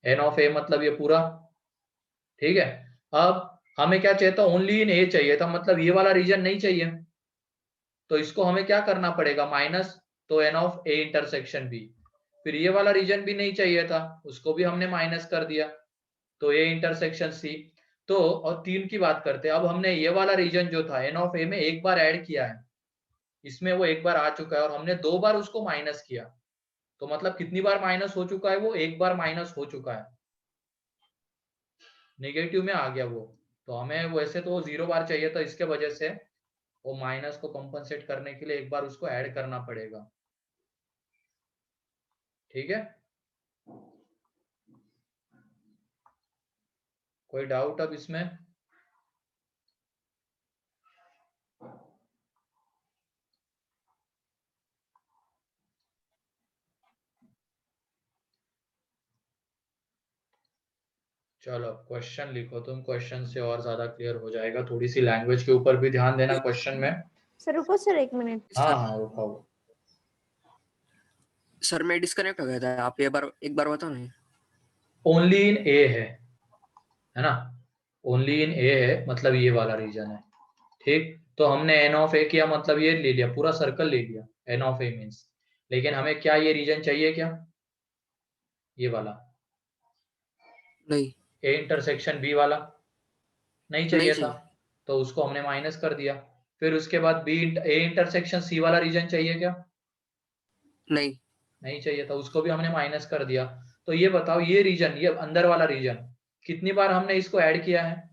एन ऑफ ए मतलब ये पूरा, ठीक है। अब हमें क्या चाहिए था, ओनली इन ए चाहिए था, मतलब ये वाला रीजन नहीं चाहिए, तो इसको हमें क्या करना पड़ेगा, माइनस, तो N of A intersection B. फिर ये वाला रीजन भी नहीं चाहिए था, उसको भी हमने माइनस कर दिया, तो ए इंटरसेक्शन सी। तो और 3 की बात करते हैं, अब हमने ये वाला रीजन जो था एन ऑफ ए में एक बार ऐड किया है, इसमें वो एक बार आ चुका है, और हमने 2 बार उसको माइनस किया, तो मतलब कितनी बार माइनस हो चुका है, वो एक बार माइनस हो चुका है, नेगेटिव में आ गया वो। तो हमें वैसे तो 0 बार चाहिए था, इसके वजह से वो माइनस को कंपनसेट करने के लिए एक बार उसको ऐड करना पड़ेगा। ठीक है, कोई डाउट अब इसमें? चलो क्वेश्चन लिखो तुम, क्वेश्चन से और ज्यादा क्लियर हो जाएगा। थोड़ी सी लैंग्वेज के ऊपर भी ध्यान देना क्वेश्चन में। सर रुको सर 1 मिनट। हाँ हाँ रुकाओ। सर मैं डिस्कनेक्ट हो गया था, आप एक बार बताओ ना। ओनली इन ए है ना, ओनली इन ए है, मतलब ये वाला रीजन है। ठीक, तो हमने एन ऑफ ए किया, मतलब ये ले लिया, पूरा सर्कल ले लिया, एन ऑफ ए मीन्स। लेकिन हमें क्या ये रीजन चाहिए क्या, ये वाला नहीं ए इंटरसेक्शन बी वाला? नहीं चाहिए नहीं था, चाहिए। तो उसको हमने माइनस कर दिया। फिर उसके बाद बी ए इंटरसेक्शन सी वाला रीजन चाहिए क्या? नहीं नहीं चाहिए था, उसको भी हमने माइनस कर दिया। तो ये बताओ ये रीजन, ये अंदर वाला रीजन कितनी बार हमने इसको ऐड किया है?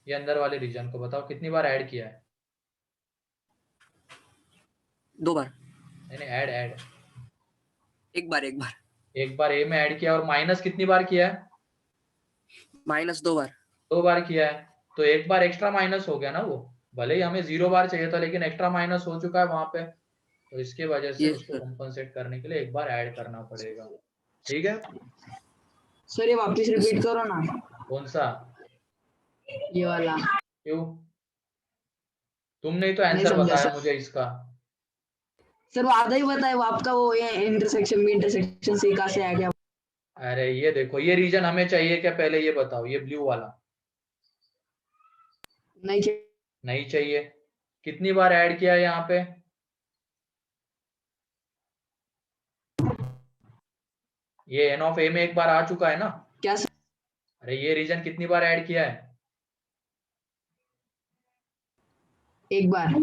ये अंदर वाले रीजन को बताओ कितनी बार ऐड किया है? 2 बार। नहीं ऐड ऐड 1 बार। एक बार ए में ऐड किया, और माइनस कितनी बार किया है? -2 बार। 2 बार किया है, तो एक बार एक्स्ट्रा माइनस हो गया ना वो। भले ही हमें 0 बार चाहिए था, लेकिन एक्स्ट्रा माइनस हो चुका है वहां पे, तो इसके वजह से Yes, उसको sir. कंपनसेट करने के लिए एक बार ऐड करना पड़ेगा। ठीक है, सर ये वापस रिपीट करो ना, कौन सा? ये वाला। क्यों? तुमने ही तो नहीं आंसर समझा बताया सर। मुझे इसका। सर वो आधा ही बताया, वो आपका वो ये इंटरसेक्शन बी इंटरसेक्शन सी कहाँ से आ गया? अरे ये देखो, ये रीजन हमें चाहिए क्या? पहले ये बताओ, ये ब्लू वाला नहीं चाहिए। नहीं चाहिए। कितनी बार ऐड किया है यहाँ पे? ये एन ऑफ ए में एक बार आ चुका है ना? क्या सर? अरे ये रीजन कितनी बार ऐड किया है? एक बार।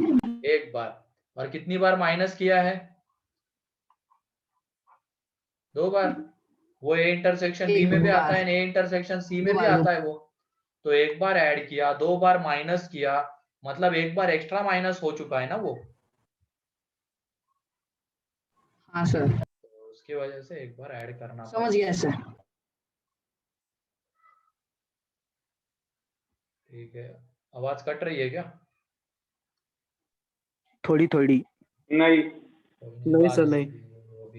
एक बार। और कितनी बार माइनस किया है? 2 बार। वो ए इंटरसेक्शन बी में भी आता है, ए इंटरसेक्शन सी में भी आता है वो। तो एक बार ऐड किया, 2 बार माइनस किया, मतलब एक बार एक्स्ट्रा माइनस हो चुका है ना वो। हाँ सर, तो उसकी वजह से एक बार ऐड करना समझ गया सर। ठीक है, आवाज कट रही है क्या? थोड़ी थोड़ी। नहीं नहीं सर नहीं,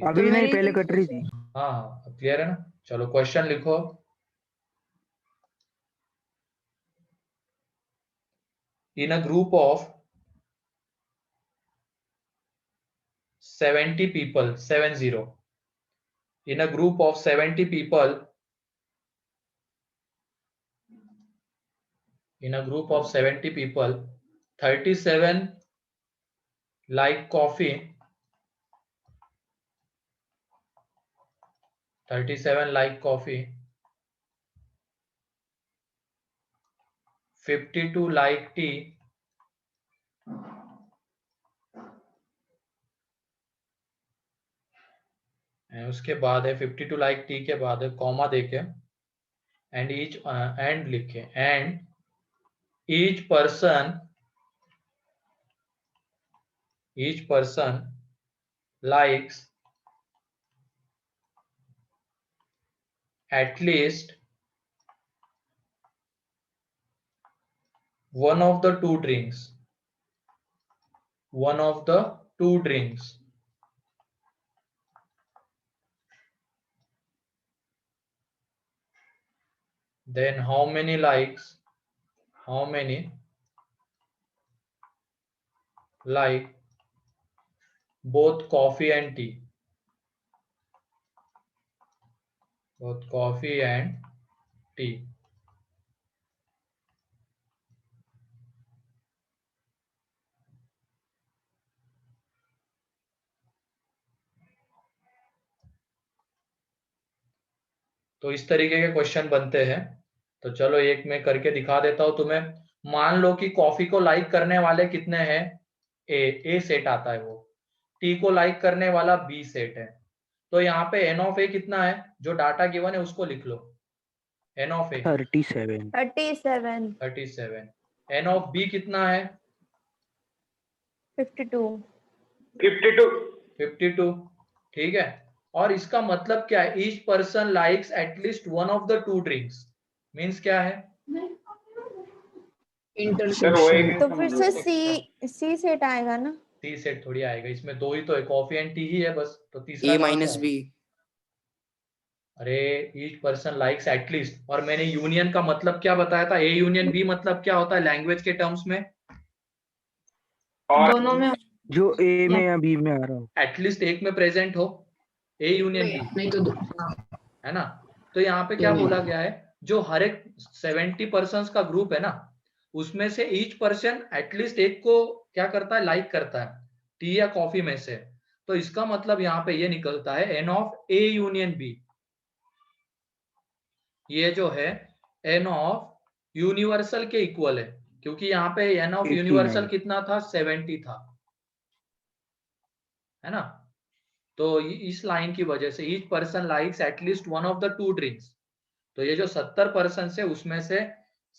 अभी नहीं, पहले कट रही थी। हाँ क्लियर है ना? चलो क्वेश्चन लिखो। In a group of 70 people, 70, in a group of 70 people, in a group of 70 people, 37 like coffee, 37 like coffee, 52 like tea, उसके बाद है 52 लाइक टी के बाद है कॉमा देके एंड ईच एंड लिखे, and each person likes at least one of the two drinks, one of the two drinks. Then how many likes, how many like both coffee and tea, both coffee and tea. तो इस तरीके के question बनते हैं। तो चलो एक मैं करके दिखा देता हूं तुम्हें। मान लो कि कॉफी को लाइक करने वाले कितने हैं? ए सेट आता है वो। टी को लाइक करने वाला बी सेट है। तो यहाँ पे एन ऑफ ए कितना है? जो डाटा गिवन है उसको लिख लो। N of A 37। 37। N of B कितना है? 52। 52। ठीक है, और इसका मतलब क्या है? Each person likes at least one of the two drinks means क्या है? इंटरसेक्शन। तो फिर से सी सेट आएगा ना? सी सेट थोड़ी आएगा, इसमें दो ही तो है, कॉफी एंड टी ही है बस। तो तीसरा A कौन minus सा है? B। अरे ईच पर्सन लाइक्स एटलीस्ट, और मैंने यूनियन का मतलब क्या बताया था? ए यूनियन बी मतलब क्या होता है लैंग्वेज के टर्म्स में? दोनों में। जो ए में या बी में आ रहा हो, एटलीस्ट एक में प्रेजेंट हो, ए यूनियन बी, नहीं तो है ना? तो यहाँ पे क्या बोला गया है? जो हर एक 70 पर्सन का ग्रुप है ना, उसमें से ईच पर्सन एटलीस्ट एक को क्या करता है? लाइक करता है, टी या कॉफी में से। तो इसका मतलब यहाँ पे ये निकलता है n of A union B. ये जो है एन ऑफ यूनिवर्सल के इक्वल है, क्योंकि यहाँ पे एन ऑफ 89। यूनिवर्सल कितना था? 70 था, है ना। तो इस लाइन की वजह से each person likes at least one of the two drinks. तो ये जो 70% है उसमें से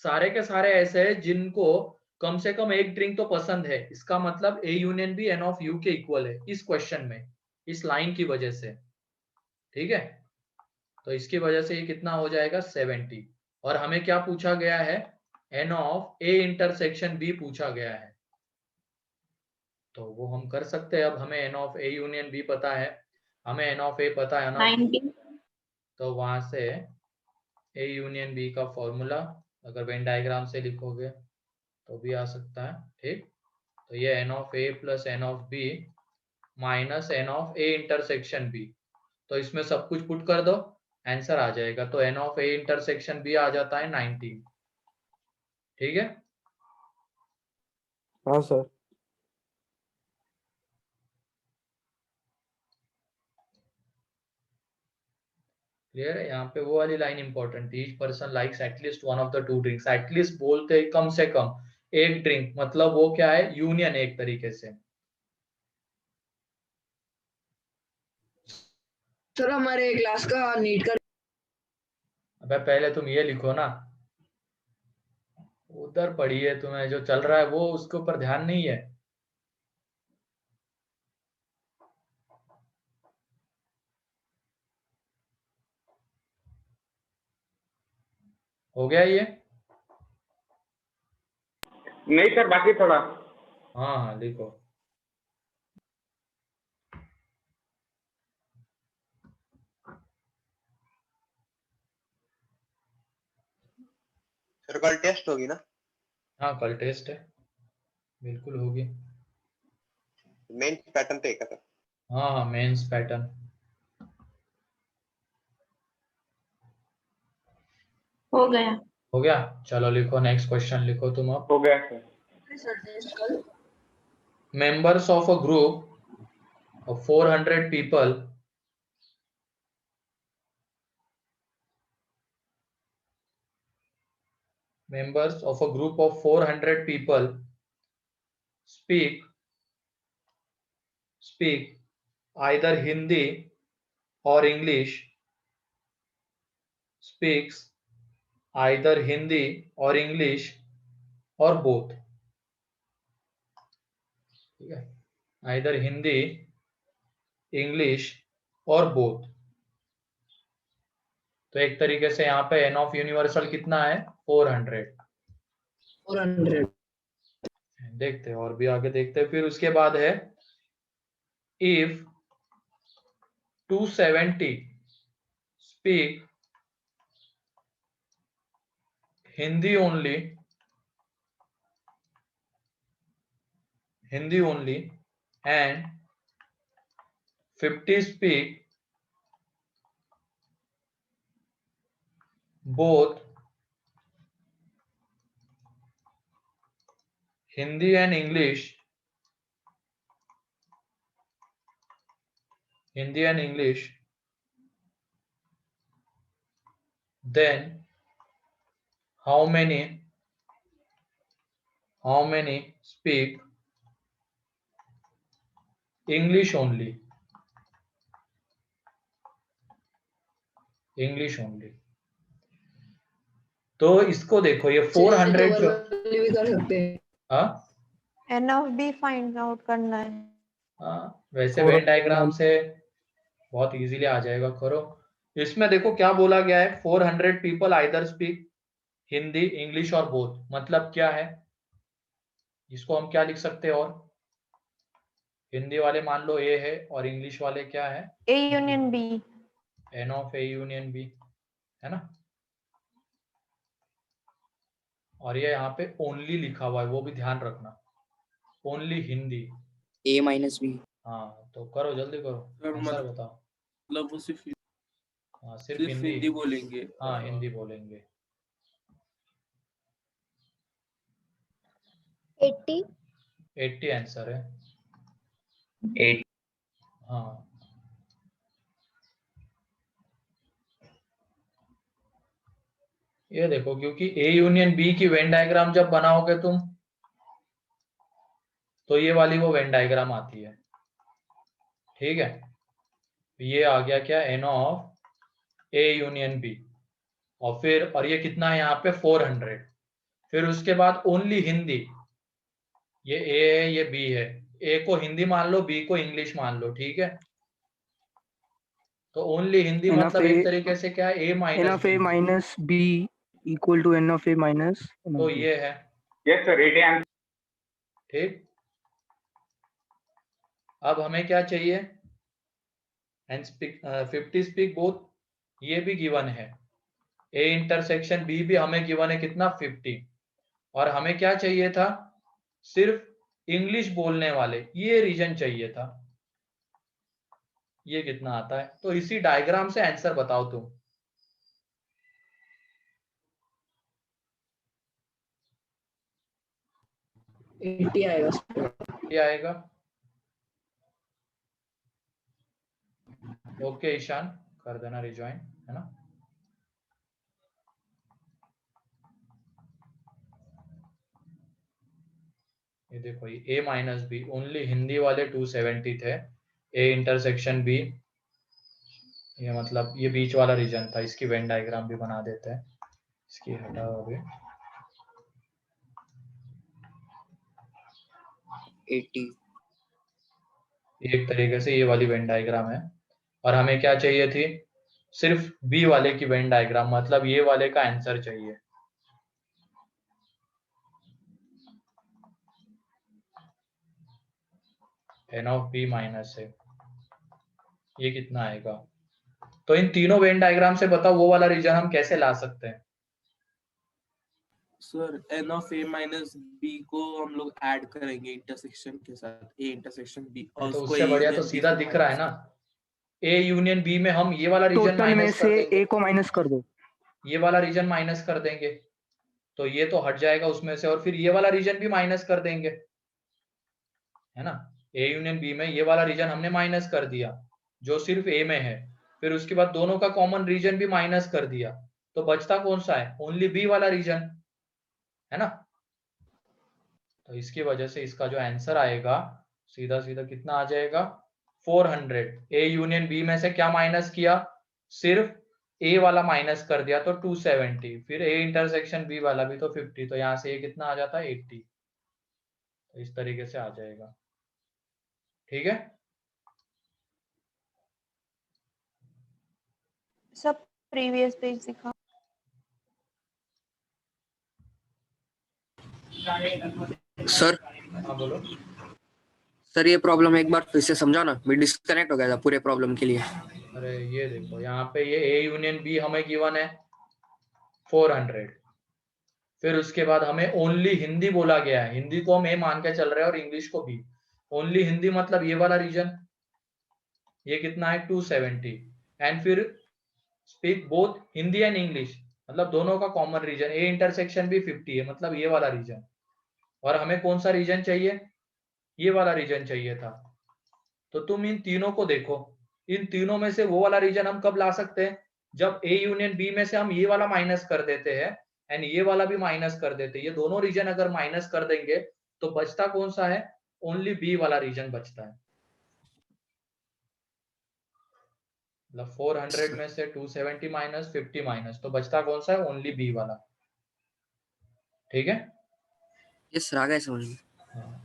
सारे के सारे ऐसे हैं जिनको कम से कम एक ड्रिंक तो पसंद है। इसका मतलब A union B N of U के इक्वल है इस क्वेश्चन में, इस लाइन की वजह से। ठीक है, तो इसकी वजह से ये कितना हो जाएगा 70। और हमें क्या पूछा गया है, n of A intersection B पूछा गया है। तो वो हम कर सकते हैं। अब हमें n of A union B पता है, हमें एन ऑफ ए पता है ना, 90। तो वहां से ए यूनियन बी का फॉर्मूला अगर वेन डायग्राम से लिखोगे तो भी आ सकता है। ठीक, तो ये n of A plus N of B minus N of A intersection B, तो इसमें सब कुछ पुट कर दो, आंसर आ जाएगा। तो N of A intersection B आ जाता है 90। ठीक है, हाँ सर। क्लियर है। यहाँ पे वो वाली लाइन इंपॉर्टेंट थी, each person likes at least one of the two drinks. At least बोलते कम से कम एक ड्रिंक, मतलब वो क्या है, यूनियन एक तरीके से। सर हमारे क्लास का नीट का अबे पहले तुम ये लिखो ना, उधर पढ़ी है तुम्हें जो चल रहा है वो उसके ऊपर ध्यान नहीं है। हो गया ये? नहीं सर, बाकी थोड़ा। हाँ हाँ लिखो। सर कल टेस्ट होगी ना? हाँ कल टेस्ट है, बिल्कुल होगी। मेन पैटर्न पे है क्या सर? हाँ हाँ मेंस पैटर्न हो गया। हो गया। चलो लिखो, नेक्स्ट क्वेश्चन लिखो तुम अब। हो गया sir. Members of a group of 400 people speak either Hindi or English, speaks either Hindi or English or both। ठीक है, either हिंदी, इंग्लिश और बोथ। तो एक तरीके से यहाँ पे एन ऑफ यूनिवर्सल कितना है, 400। 400। देखते हैं और भी आगे देखते हैं। फिर उसके बाद है if 270 speak Hindi only and 50 speak both Hindi and English, then how many speak English only? तो इसको देखो, ये 400 जो भी कर सकते हैं। हाँ n of B find out करना है। हाँ, वैसे वेन डायग्राम से बहुत इजीली आ जाएगा, करो। इसमें देखो क्या बोला गया है, 400 people either speak Hindi, English और बोथ। मतलब क्या है, इसको हम क्या लिख सकते हैं, और हिंदी वाले मान लो ए है और इंग्लिश वाले क्या है, A union B. N of A union B, है ना। और ये यहाँ पे ओनली लिखा हुआ है, वो भी ध्यान रखना, ओनली हिंदी। ए माइनस बी। हाँ तो करो, जल्दी करो, आंसर बताओ। मतलब वो सिर्फ हाँ सिर्फ हिंदी बोलेंगे। हाँ हिंदी बोलेंगे। 80 आंसर है। 8। हाँ ये देखो, क्योंकि ए यूनियन बी की वेन डायग्राम जब बनाओगे तुम, तो ये वाली वो वेन डायग्राम आती है। ठीक है, ये आ गया क्या, n of A union B, और ये कितना है यहाँ पे 400। फिर उसके बाद ओनली हिंदी, ये A है ये B है, A को हिंदी मान लो, B को इंग्लिश मान लो, ठीक है। तो ओनली हिंदी N of मतलब A एक तरीके से क्या है, A N minus of A minus B equal to N of A minus N तो of B. ये है, यस सर, 80 आंसर। ठीक। अब हमें क्या चाहिए, एंड स्पीक 50 स्पीक बोथ, ये भी गिवन है, A इंटरसेक्शन B भी हमें गिवन है कितना 50, और हमें क्या चाहिए था, सिर्फ इंग्लिश बोलने वाले ये रीजन चाहिए था। ये कितना आता है, तो इसी डायग्राम से आंसर बताओ तुम। 80 आएगा सर। क्या आएगा? ओके ईशान, कर देना रिज्वाइन, है ना। ये देखो, ये A minus B, only Hindi वाले 270 थे, A इंटरसेक्शन B, ये मतलब ये बीच वाला रीजन था। इसकी वेन डायग्राम भी बना देते हैं, इसकी हटाओ अभी। 80 एक तरीके से ये वाली वेन डायग्राम है, और हमें क्या चाहिए थी, सिर्फ बी वाले की वेन डायग्राम, मतलब ये वाले का आंसर चाहिए। n ऑफ बी माइनस है, ये कितना आएगा। तो इन तीनों वेन डायग्राम से बताओ वो वाला रीजन हम कैसे ला सकते हैं। Sir n of a minus b को हम लोग ऐड करेंगे इंटरसेक्शन के साथ, a इंटरसेक्शन b, और तो उसको उससे a बढ़िया तो यूनियन b सीधा से दिख रहा है ना, A यूनियन B में हम ये वाला रीजन टोटल में माइनस कर से देंगे, A को माइनस कर दो, ये वाला रीजन माइनस कर देंगे, तो ये तो हट जाएगा उसमें से, और फिर ये वाला रीजन भी माइनस कर देंगे, है ना। A यूनियन B में ये वाला रीजन हमने माइनस कर दिया जो सिर्फ A में है, फिर उसके बाद दोनों का कॉमन रीजन भी माइनस कर दिया, तो बचता कौन सा है, ओनली B वाला रीजन, है ना। तो इसकी वजह से इसका जो आंसर आएगा सीधा सीधा कितना आ जाएगा, 400। A यूनियन B में से क्या माइनस किया, सिर्फ A वाला माइनस कर दिया तो 270, फिर A इंटरसेक्शन B वाला भी तो 50, तो यहाँ से ये कितना आ जाता है 80। तो इस तरीके से आ जाएगा, ठीक है। सब प्रीवियस पेज दिखा। सर हाँ बोलो। सर ये प्रॉब्लम एक बार फिर से समझा ना, मैं डिस्कनेक्ट हो गया था पूरे प्रॉब्लम के लिए। अरे ये देखो, यहाँ पे ये A यूनियन B हमें गिवन है 400, फिर उसके बाद हमें ओनली हिंदी बोला गया है, हिंदी को हम A मान के चल रहे हैं और इंग्लिश को B। ओनली हिंदी मतलब ये वाला रीजन, ये कितना है 270, एंड फिर speak both Hindi and English, मतलब दोनों का कॉमन रीजन, A इंटरसेक्शन भी 50 है, मतलब ये वाला रीजन, और हमें कौन सा रीजन चाहिए, ये वाला रीजन चाहिए था। तो तुम इन तीनों को देखो, इन तीनों में से वो वाला रीजन हम कब ला सकते हैं, जब A यूनियन B में से हम ये वाला माइनस कर देते हैं एंड ये वाला भी माइनस कर देते हैं, ये दोनों रीजन अगर माइनस कर देंगे तो बचता कौन सा है, ओनली B वाला रीजन बचता है। मतलब 400 में से 270 माइनस 50 माइनस, तो बचता कौन सा है, ओनली B वाला, ठीक है। ये सर आ गए समझ में। हाँ।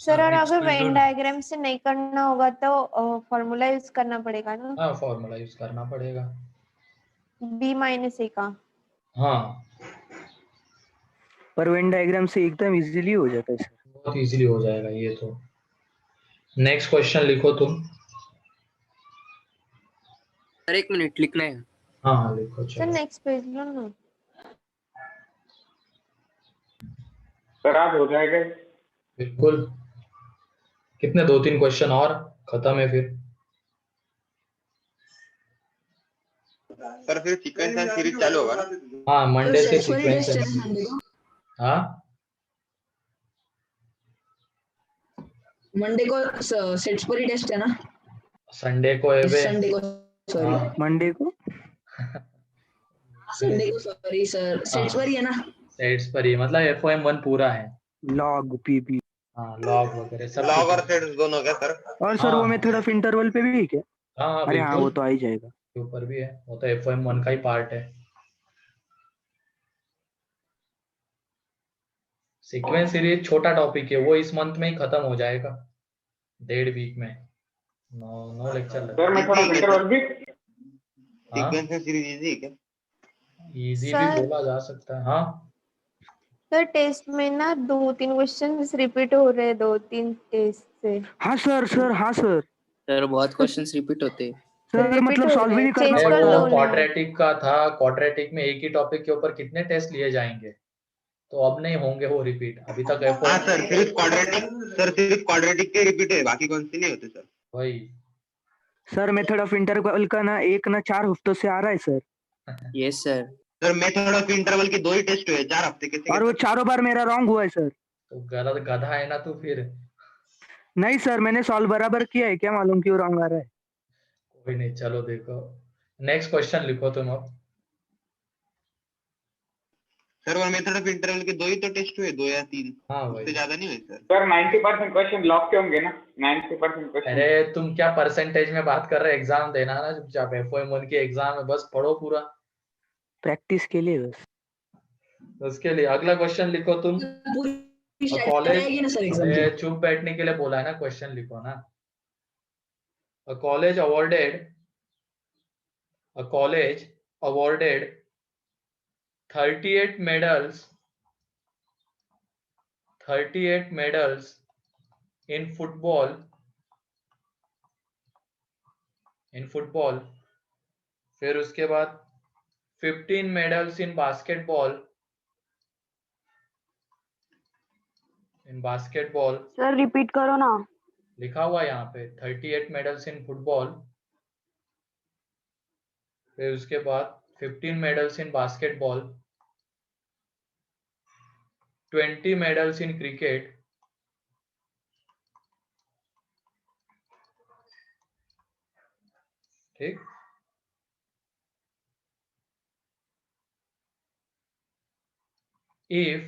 सर और next अगर page वेन load। डायग्राम से नहीं करना होगा तो फॉर्मूला यूज करना पड़ेगा ना, हाँ फॉर्मूला यूज करना पड़ेगा। B माइनस A का। हाँ पर वेन डायग्राम से एकदम इजीली हो जाता है सर। बहुत इजीली हो जाएगा ये तो। नेक्स्ट क्वेश्चन लिखो तुम। सर 1 मिनट लिखना है। हाँ हाँ लिखो सर चलो। नेक्स्ट पेज लो ना। सर आज हो जाएगा। बिल्कुल, कितने 2-3 क्वेश्चन और खत्म है फिर। सर फिर सीक्वेंस एंड सीरीज चालू होगा ना। हाँ मंडे से एक्सपोनेंट सीक्वेंस टेस्ट चल। हाँ मंडे को सेट्स पर ही टेस्ट है ना? संडे को है बे। संडे को सॉरी, हाँ मंडे को संडे को सॉरी सर, सेट्स पर ही है ना? सेट्स पर ही, मतलब FOM1 पूरा है। लॉग पीपी हाँ लॉग वगैरह सब लॉग कुछ और सेट्स दोनों क्या सर? और सर वो मेथड ऑफ इंटरवल पे भी है क्या? हाँ अरे हाँ बिल्कुल वो तो आ ही जाएगा। के ऊपर भी है, वो तो FOM1 का ही पार्ट है। सीक्वेंस सीरीज छोटा टॉपिक है, वो इस मंथ में ही खत्म हो जाएगा, 1.5 वीक में। 9 लेक्चर सर मैं थोड़ा इजी है इंटरवल भी हाँ सीक्वेंस सीरीज इजी है क्या? इजी भी सर बोला जा सकता है। हाँ सर टेस्ट में ना 2-3 क्वेश्चंस रिपीट हो रहे हैं 2-3 टेस्ट से। हाँ सर हाँ सर सर बहुत क्वेश्चंस रिपीट होते हैं। सर रिपीट मतलब हो सॉल्व रहे ही हैं, नहीं करना चेंज अरे कर पड़ता। वो लो उन्हें। क्वाड्रेटिक का था, क्वाड्रेटिक में एक ही टॉपिक के ऊपर कितने टेस्ट लिए जाएंगे, तो अब नहीं होंगे वो रिपीट। अभी तक हाँ सर, सिर्फ क्वाड्रेटिक के रिपीट है, बाकी कौन से नहीं होते सर। वही सर मेथड ऑफ इंटरवल का ना 4 हफ्तों से आ रहा है sir. Yes sir. Sir method of interval के 2 ही टेस्ट हुए, 4 हफ्ते कैसे और गए वो सर? चारों बार मेरा रॉन्ग हुआ है सर। तो गलत गधा है ना तू फिर। नहीं सर मैंने सॉल्व बराबर किया है, क्या मालूम क्यों रॉन्ग आ रहा है। कोई नहीं, चलो देखो नेक्स्ट क्वेश्चन लिखो तुम अब। सर वो मेथड ऑफ इंटरवल के 2 ही तो टेस्ट हुए, 2 या 3, हाँ उससे वही। ज्यादा नहीं हुए सर। सर 90% क्वेश्चन लॉक के होंगे ना? 90% क्वेश्चन। अरे तुम क्या परसेंटेज में बात कर रहे हो, एग्जाम देना ना चुपचाप। FOM1 की एग्जाम है, बस पढ़ो पूरा। प्रैक्टिस के लिए बस। उसके लिए अगला क्वेश्चन लिखो तुम। पूरी शायद कॉलेज, आएगी ना सर एग्जाम की? चुप बैठने के लिए बोला है ना, क्वेश्चन लिखो ना। A college awarded 38 medals 38 medals in football, फिर उसके बाद 15 medals in basketball। Sir repeat करो ना। लिखा हुआ यहाँ पे 38 medals in football, फिर उसके बाद 15 medals in basketball, 20 medals in cricket, ठीक। If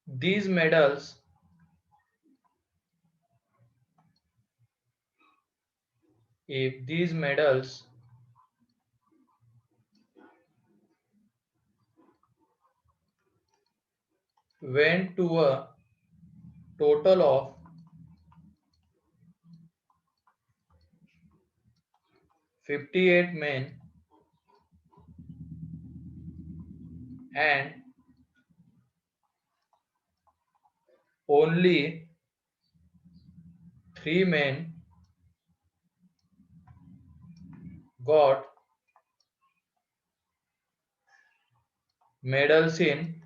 these medals went to a total of 58 men and only 3 men got medals in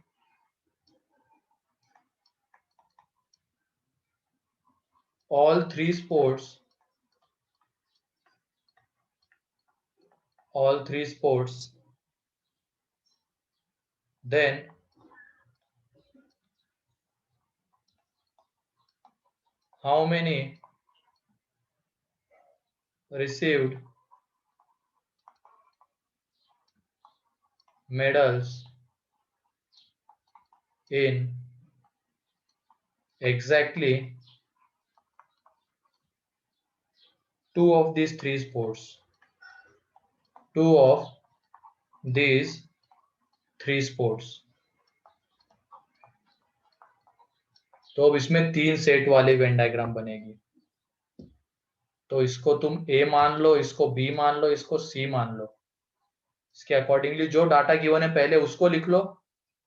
all three sports, then how many received medals in exactly 2 of these 3 sports? 2 of these 3 sports। तो अब इसमें 3 set वाली Venn diagram बनेगी। तो इसको तुम A मान लो, इसको B मान लो, इसको C मान लो। इसके अकॉर्डिंगली जो डाटा गिवन है पहले उसको लिख लो,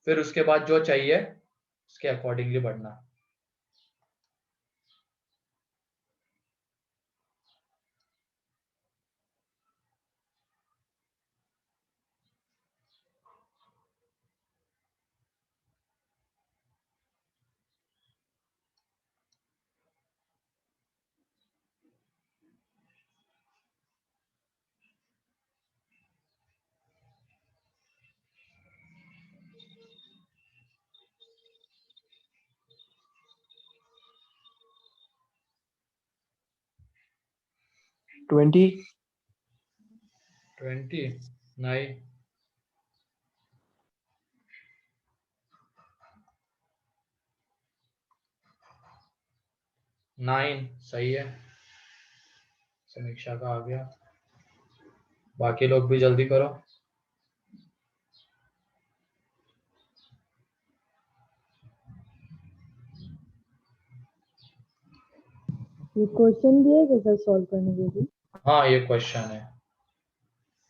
फिर उसके बाद जो चाहिए उसके अकॉर्डिंगली बढ़ना। 20. 20 नहीं, 9 सही है, समीक्षा का आ गया। बाकी लोग भी जल्दी करो। ये क्वेश्चन भी है क्या सर सॉल्व करने के लिए? हाँ ये क्वेश्चन है।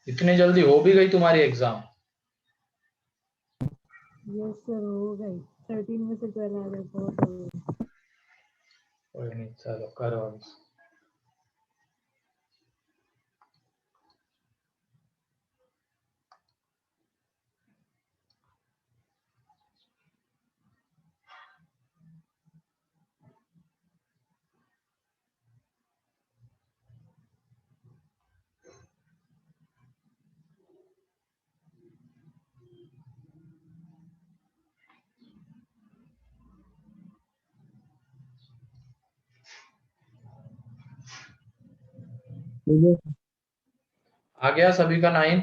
इतनी जल्दी हो भी गई तुम्हारी एग्जाम? यस सर हो गई, 13 में से 12 आ गए, बहुत हो गई। कोई नहीं, चलो करो अभी। आ गया सभी का 9?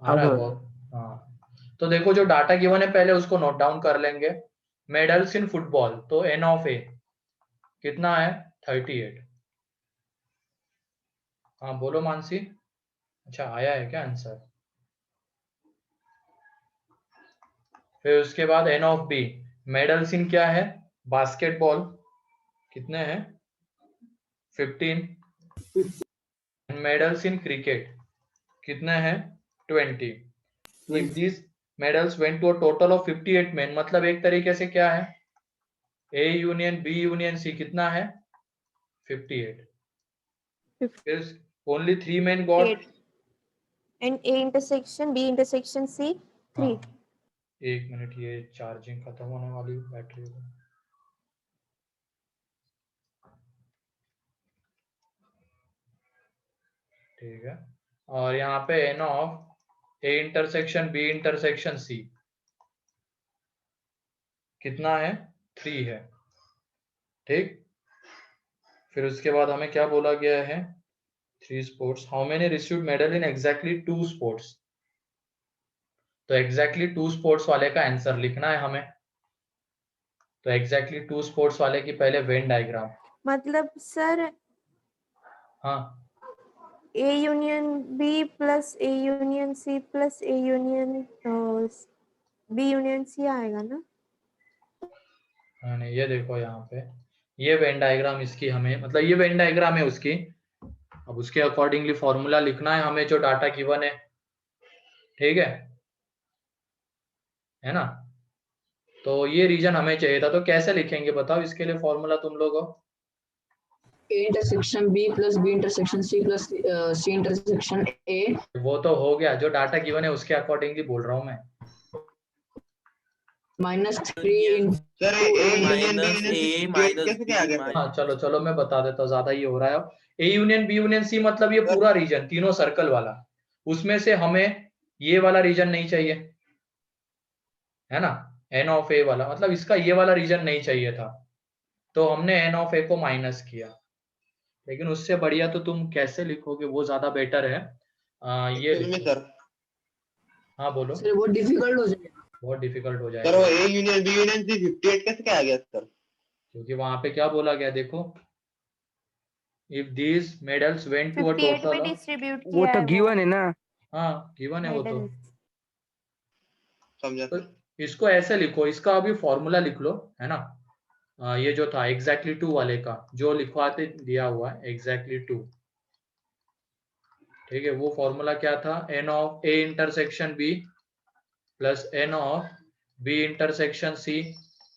आ रहा है बहुत? हाँ, तो देखो जो डाटा गिवन है पहले उसको नोट डाउन कर लेंगे। मेडल्स इन फुटबॉल, तो एन ऑफ ए कितना है? 38। हाँ बोलो मानसी। अच्छा आया है क्या आंसर? फिर उसके बाद N of B, medals in क्या है? बास्केटबॉल, कितने हैं? 15। मेडल्स इन क्रिकेट कितने हैं? 20। If this medals went to a total of 58 men, मतलब एक तरीके से क्या है, A union B union C कितना है? 58। फिर only 3 men got, and A intersection B intersection C 3. एक मिनट, ये चार्जिंग खत्म होने वाली बैटरी है। ठीक है, और यहाँ पे n of A intersection B intersection C कितना है? 3 है। ठीक, फिर उसके बाद हमें क्या बोला गया है? 3 sports, how many received medal in exactly 2 sports. तो एग्जैक्टली 2 स्पोर्ट्स वाले का आंसर लिखना है हमें। तो एग्जैक्टली 2 स्पोर्ट्स वाले की पहले वेन डायग्राम। मतलब सर हाँ, A union B plus A union C plus A union B union C आएगा ना? नहीं ये देखो यहाँ पे, ये वेन डायग्राम इसकी हमें, मतलब ये वेन डायग्राम है उसकी। अब उसके अकॉर्डिंगली फॉर्मूला लिखना है हमें जो डाटा गिवन है। ठीक है ना? तो ये रीजन हमें चाहिए था, तो कैसे लिखेंगे बताओ इसके लिए फॉर्मूला तुम लोगों? A intersection B plus B intersection C plus C intersection A. वो तो हो गया, जो डाटा गिवन है उसके अकॉर्डिंगली बोल रहा हूँ मैं। -3 सर कैसे क्या आ गया? हाँ चलो चलो मैं बता देता हूँ, ज्यादा ये हो रहा है। A union B union C मतलब ये पूरा रीजन, तीनों सर्कल वाला, उसमें से हमें ये वाला रीजन नहीं चाहिए, है ना? एन ऑफ ए वाला, मतलब इसका ये वाला रीजन नहीं चाहिए था, तो हमने एन ऑफ ए को माइनस किया। लेकिन उससे बढ़िया तो तुम कैसे लिखोगे वो ज्यादा बेटर है। ये सर हाँ बोलो। सर बहुत डिफिकल्ट हो जाएगा। बहुत डिफिकल्ट हो सर जाएगा, वो A union B union C 58 कैसे क्या आ गया सर? क्योंकि वहां पे क्या बोला गया देखो, if these medals went to a 58 total में ऑफ, डिस्ट्रीब्यूट वो किया तो है गिवन है ना। हाँ गिवन है वो तो। मेडल्स। समझा तो सर। इसको ऐसे लिखो, इसका अभी फॉर्मूला लिख लो, है ना? ये जो था एग्जैक्टली 2 वाले का जो लिखवाते दिया हुआ है एग्जैक्टली 2। ठीक है, वो फॉर्मूला क्या था? N of A intersection B plus N of B intersection C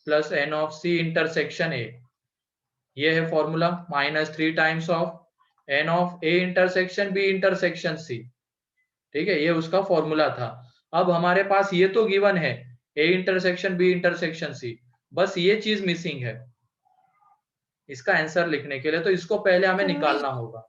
plus N of C intersection A, ये है formula. -3 times of n of A intersection B intersection C. ठीक है, ये उसका फॉर्मूला था। अब हमारे पास ये तो गिवन है A intersection B intersection C, बस ये चीज मिसिंग है इसका आंसर लिखने के लिए, तो इसको पहले हमें निकालना होगा।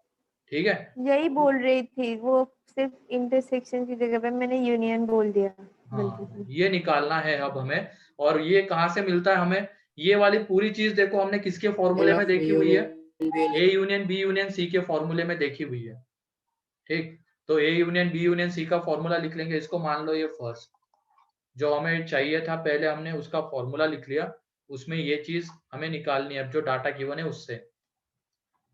ठीक है, यही बोल रही थी, वो सिर्फ इंटरसेक्शन की जगह पे मैंने यूनियन बोल दिया गलती हाँ से। ये निकालना है अब हमें। और ये कहाँ से मिलता है हमें? ये वाली पूरी चीज देखो हमने किसके फॉर्मूले में देखी हुई है? A union B union C के फॉर्मूले में देखी हुई है। ठीक, तो A union B union C का फॉर्मूला लिख लेंगे। इसको मान लो ये फर्स्ट जो हमें चाहिए था, पहले हमने उसका फॉर्मूला लिख लिया, उसमें ये चीज हमें निकालनी है अब जो डाटा गिवन है उससे।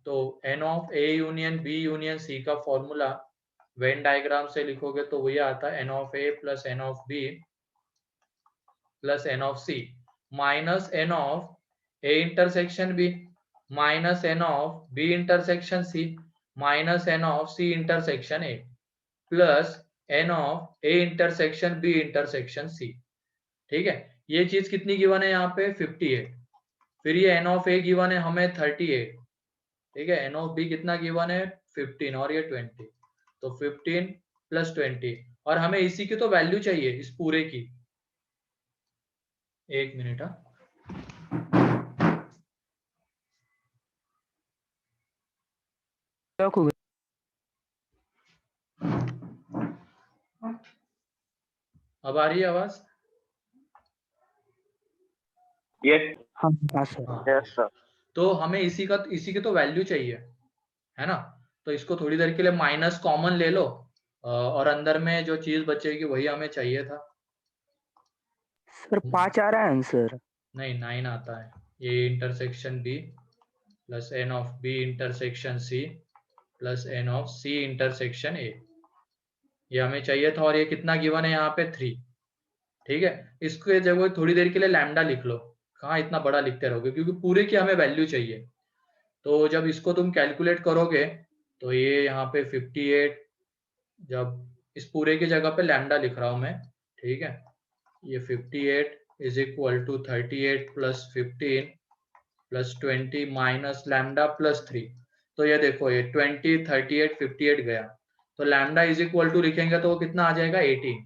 तो N of A union B union C का फॉर्मूला वेन डायग्राम से लिखोगे तो वही आता है n of A plus N of B plus N of C minus N of A intersection B minus N of B intersection C minus N of C intersection A plus N of A intersection B intersection C. ठीक है, ये चीज कितनी given है यहाँ पे 58। फिर ये एन ऑफ ए गिवन है हमें 38। ठीक है, एन ऑफ बी कितना गिवन है 15 और ये 20, तो 15 प्लस 20 और हमें इसी की तो वैल्यू चाहिए इस पूरे की। एक मिनट। अब आ रही है आवाज? Yes sir. तो हमें इसी की तो वैल्यू चाहिए, है ना? तो इसको थोड़ी देर के लिए माइनस कॉमन ले लो और अंदर में जो चीज बचेगी वही हमें चाहिए था। सर 5 आ रहा है आंसर। नहीं, 9 आता है। A intersection B plus N of B intersection C plus N of C intersection A, ये हमें चाहिए था और ये कितना गिवन है यहाँ पे 3। ठीक है, इसके जगह थोड़ी देर के लिए लैम्डा लिख लो। कहाँ इतना बड़ा लिखते रहोगे, क्योंकि पूरे की हमें वैल्यू चाहिए। तो जब इसको तुम कैलकुलेट करोगे तो ये यहाँ पे 58, जब इस पूरे की जगह पे लैम्डा लिख रहा हूं मैं। ठीक है, ये 58 is equal to 38 plus 15 plus 20 minus lambda plus 3। तो ये देखो ये 20 38 58 गया, तो लैम्डा इज इक्वल टू लिखेंगे तो वो कितना आ जाएगा 18।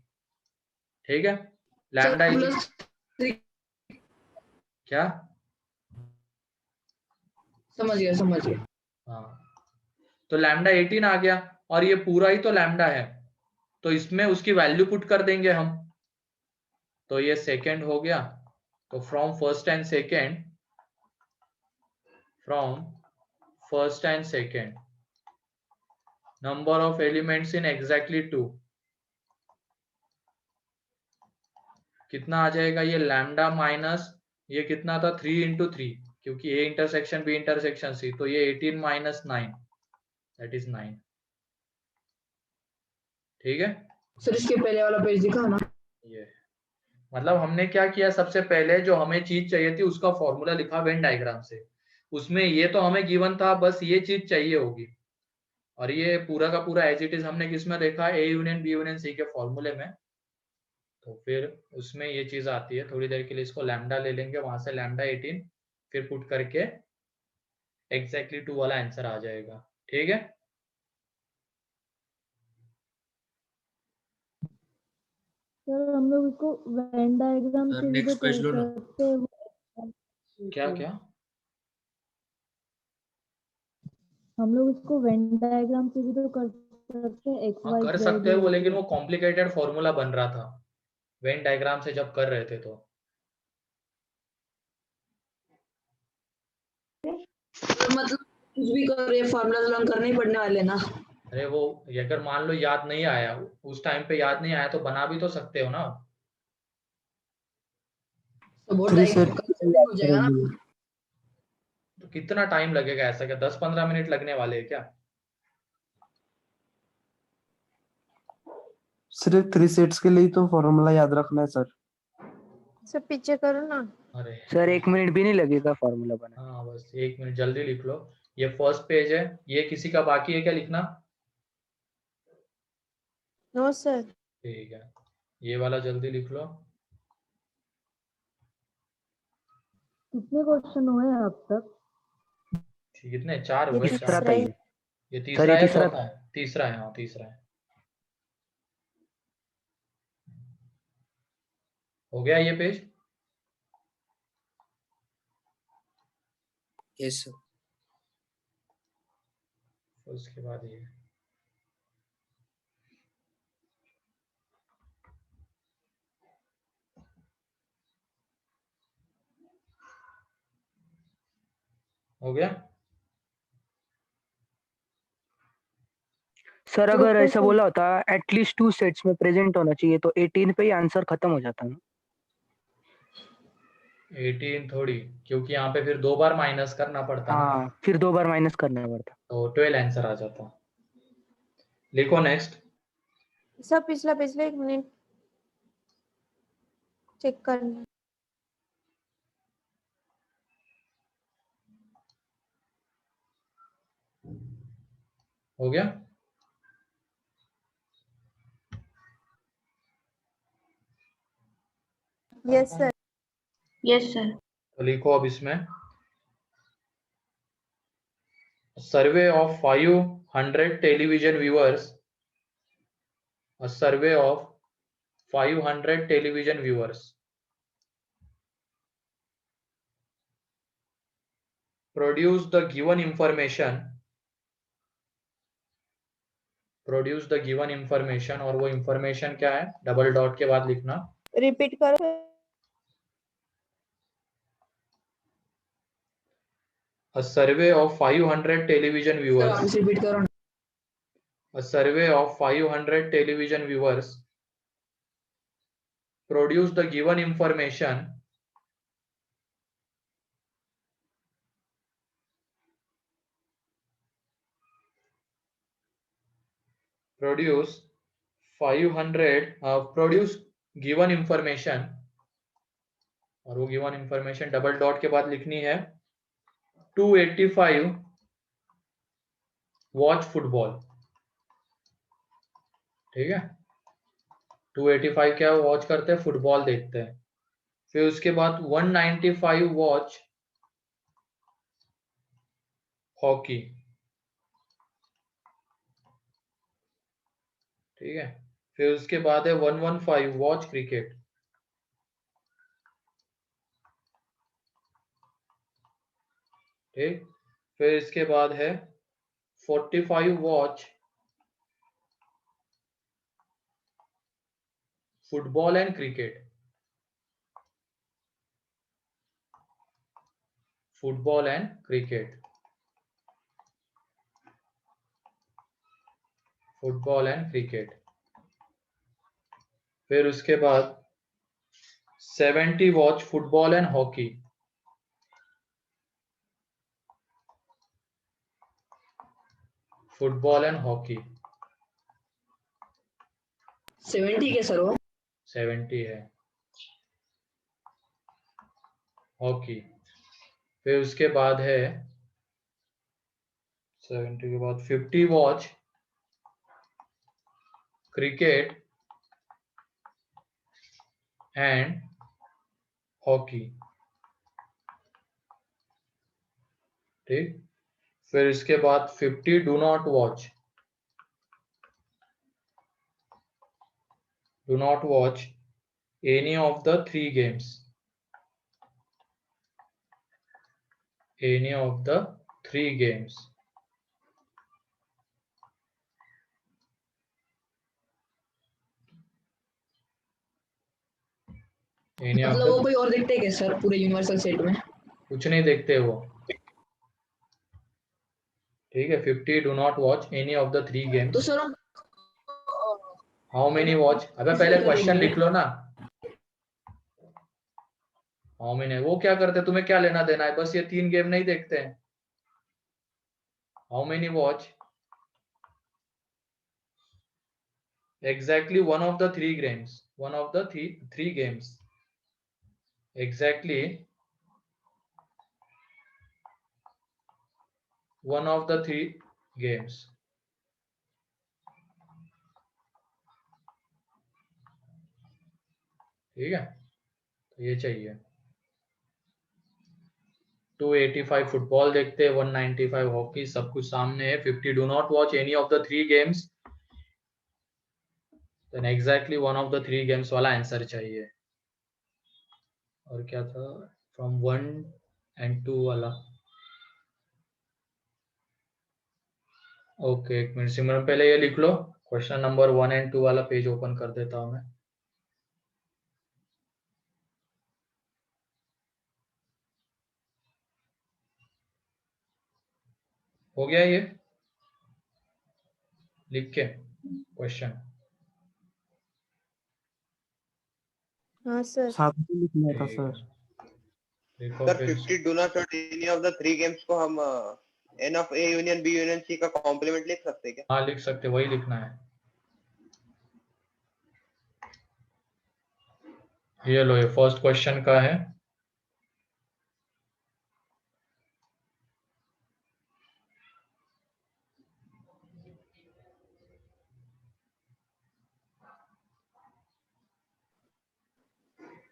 ठीक है, लैम्डा इज क्या? समझ गया। हाँ, तो लैम्डा 18 आ गया और ये पूरा ही तो लैम्डा है, तो इसमें उसकी वैल्यू पुट कर देंगे हम। तो ये सेकेंड हो गया, तो from first and second number of elements in exactly 2 कितना आ जाएगा? ये लैम्डा माइनस ये कितना था 3 इंटू 3, क्योंकि A intersection B intersection C, तो ये 18 माइनस 9 दैट इज 9। ठीक है सर इसके पहले वाला पेज दिखा ना। ये मतलब हमने क्या किया, सबसे पहले जो हमें चीज चाहिए थी उसका फॉर्मूला लिखा वेन डायग्राम से। उसमें ये तो हमें गिवन था, बस ये चीज चाहिए होगी। और ये पूरा का पूरा एज इट इज हमने किसमें देखा? A union B union C के फॉर्मूले में। तो फिर उसमें ये चीज आती है। थोड़ी देर के लिए इसको लैम्डा ले लेंगे, वहां से लैम्डा 18 फिर पुट करके एग्जैक्टली 2 वाला आंसर आ जाएगा। ठीक है, सर हम लोग इसको वेन डायग्राम सर से भी तो नेक्स्ट पेज कर लो ना। सकते हैं। क्या क्या? हम लोग इसको वेन डायग्राम से भी तो कर सकते हैं एक्स हाँ वाई कर सकते हो वो, लेकिन वो कॉम्प्लिकेटेड फॉर्मूला बन रहा था वेन डायग्राम से जब कर रहे थे तो। मतलब कुछ भी कर रहे फॉर्मूला लर्न करने ही पड़ने वाले ना। अरे वो अगर मान लो याद नहीं आया उस टाइम पे, याद नहीं आया तो बना भी तो सकते हो ना। तो बहुत 3 सेट टाइम हो जाएगा ना। तो कितना टाइम लगेगा? ऐसा क्या 10-15 मिनट लगने वाले हैं क्या? सिर्फ 3 सेट्स के लिए तो फॉर्मूला याद रखना है सर। सर पीछे करो ना। अरे सर 1 मिनट भी नहीं लगेगा फॉर्मूला बनाने। हाँ, बस 1 मिनट जल्दी लिख लो। ये फर्स्ट पेज है, ये किसी का बाकी है क्या लिखना? No sir. ठीक है, ये वाला जल्दी लिख लो। कितने क्वेश्चन हुए हैं अब तक? कितने? 4 ये हुए? तीसरा 4? था ये। ये सर तीसरा ये है तीसरा चौथा है? तीसरा है, हाँ तीसरा है। हो गया ये पेज? Yes sir. उसके बाद ये हो गया। सर अगर ऐसा बोला होता एटलीस्ट 2 सेट्स में प्रेजेंट होना चाहिए तो 18 पे ही आंसर खत्म हो जाता ना। 18 थोड़ी, क्योंकि यहाँ पे फिर 2 बार माइनस करना पड़ता ना, हाँ फिर 2 बार माइनस करना पड़ता। तो 12 आंसर आ जाता। लिखो नेक्स्ट। सर पिछला 1 मिनट चेक करना। हो गया? Yes sir. Yes sir. तो लिखो अब इसमें survey of 500 television viewers, a survey of 500 television viewers produce the given information, और वो इंफॉर्मेशन क्या है, डबल डॉट के बाद लिखना। रिपीट करो। A survey of 500 television sir viewers, वापस रिपीट करो ना। a survey of 500 television viewers produce the given information produce 500 produce given information, और वो गिवन इंफॉर्मेशन डबल डॉट के बाद लिखनी है 285 वॉच फुटबॉल। ठीक है, 285 क्या वॉच करते हैं, फुटबॉल देखते हैं। फिर उसके बाद 195 वॉच हॉकी। ठीक है, फिर उसके बाद है 115 वॉच क्रिकेट। ठीक, फिर इसके बाद है 45 watch football and cricket. Football and cricket, football and cricket. फिर उसके बाद 70 watch football and hockey. Football and hockey 70 के सर वो 70 है हॉकी। फिर उसके बाद है 70 के बाद 50 वॉच क्रिकेट एंड हॉकी। ठीक, फिर इसके बाद 50 do not watch, do not watch any of the 3 games, any of the 3 games. Any of मतलब द, वो कोई और देखते हैं क्या सर पूरे यूनिवर्सल सेट में? कुछ नहीं देखते वो। ठीक है, 50 do not watch any of the 3 तो games. Sir how many watch, अबे पहले क्वेश्चन लिख लो ना। हाउ मेनी, वो क्या करते हैं, तुम्हें क्या लेना देना है, बस ये 3 गेम नहीं देखते हैं। How many watch exactly one of the 3 games, one of the three games, exactly one of the 3 games। ठीक है, तो ये चाहिए। 285 फुटबॉल देखते हैं, 195 हॉकी, सब कुछ सामने है। 50 do not watch any of the 3 games, then exactly one of the 3 games वाला आंसर चाहिए। और क्या था, फ्रॉम 1 and 2 वाला। ओके, एक मिनट सिमरन, पहले ये लिख लो, क्वेश्चन नंबर 1 and 2 वाला पेज ओपन कर देता हूं मैं। हो गया ये, लिख के क्वेश्चन। हाँ सर। साथ में लिखना था सर। देखो सर फिर 50 do not any of the 3 games को हम n of a union b union c का कॉम्प्लीमेंट लिख सकते हैं क्या? हाँ लिख सकते, वही लिखना है। ये लो, ये फर्स्ट क्वेश्चन का है।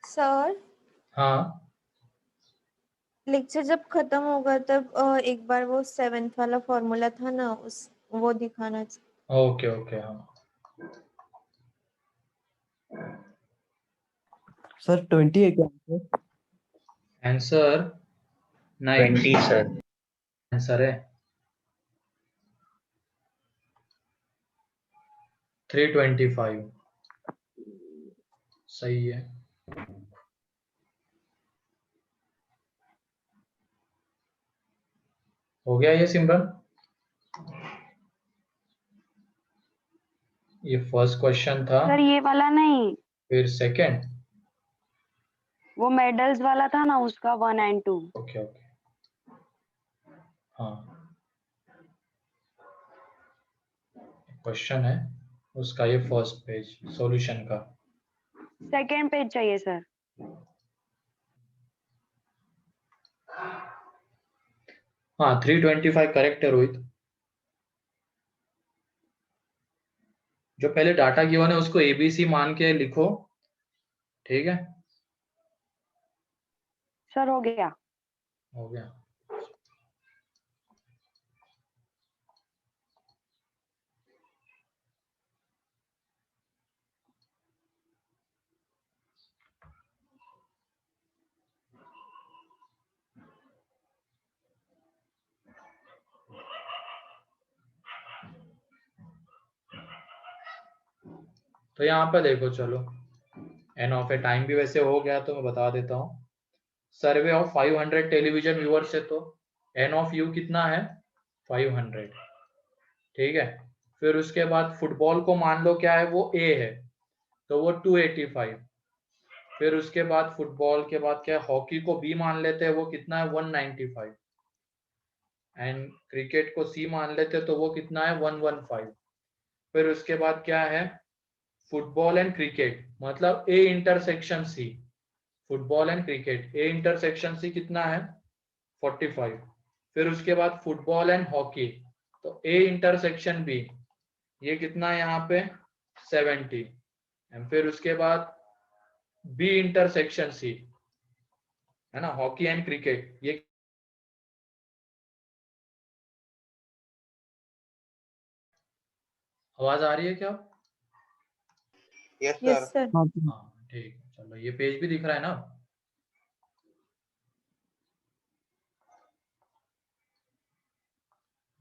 सर हाँ लेक्चर जब खत्म होगा तब एक बार वो 7th वाला फॉर्मूला था ना, उस वो दिखाना। Okay okay. हाँ सर 20 है क्या आंसर 20 सर। आंसर है 325। सही है। हो गया ये सिमरन? ये फर्स्ट क्वेश्चन था। सर ये वाला नहीं, फिर सेकंड। वो मेडल्स वाला था ना, उसका 1 and 2। Okay okay. हाँ क्वेश्चन है उसका, ये फर्स्ट पेज सॉल्यूशन का। सेकेंड पेज चाहिए सर। हाँ 325 करेक्ट है रोहित। जो पहले डाटा गिवन है उसको एबीसी मान के लिखो, ठीक है? सर हो गया। हो गया। तो यहाँ पे देखो, चलो एन ऑफ ए टाइम भी वैसे हो गया तो मैं बता देता हूँ। सर्वे ऑफ 500 टेलीविजन व्यूअर्स है, तो एन ऑफ यू कितना है 500, ठीक है? फिर उसके बाद फुटबॉल को मान लो क्या है, वो ए है, तो वो 285। फिर उसके बाद फुटबॉल के बाद क्या है, हॉकी को बी मान लेते हैं, वो कितना है 195। एंड क्रिकेट को सी मान लेते तो वो कितना है 115। फिर उसके बाद क्या है, फुटबॉल एंड क्रिकेट मतलब A intersection C. Football and cricket A intersection C कितना है 45। फिर उसके बाद फुटबॉल एंड हॉकी, तो ए इंटरसेक्शन बी, ये कितना है यहाँ पे 70। एंड फिर उसके बाद बी इंटरसेक्शन सी, है ना, हॉकी एंड क्रिकेट, ये आवाज आ रही है क्या? Yes yes sir. सर। हाँ ठीक है, चलो ये पेज भी दिख रहा है ना?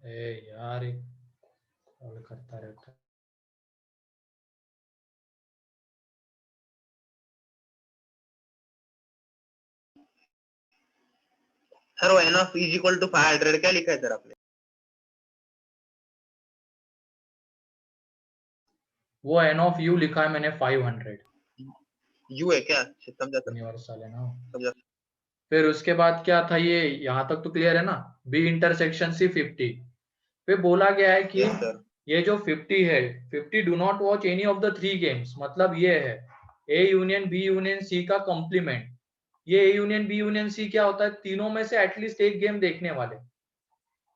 ए यार कॉल करता रहता है। सर वो n of is equal to 500 क्या लिखा है सर आपने? वो एन ऑफ यू लिखा है मैंने 500। यू है क्या? समझा सर, यूनिवर्सल है ना। समझा। फिर उसके बाद क्या था, ये यहाँ तक तो क्लियर है ना? B intersection C 50। फिर बोला गया है कि यस सर। ये जो 50 है, 50 do not watch any of the 3 games, मतलब ये है A union B union C का कॉम्प्लीमेंट। ये A union B union C क्या होता है, तीनों में से एटलीस्ट एक गेम देखने वाले।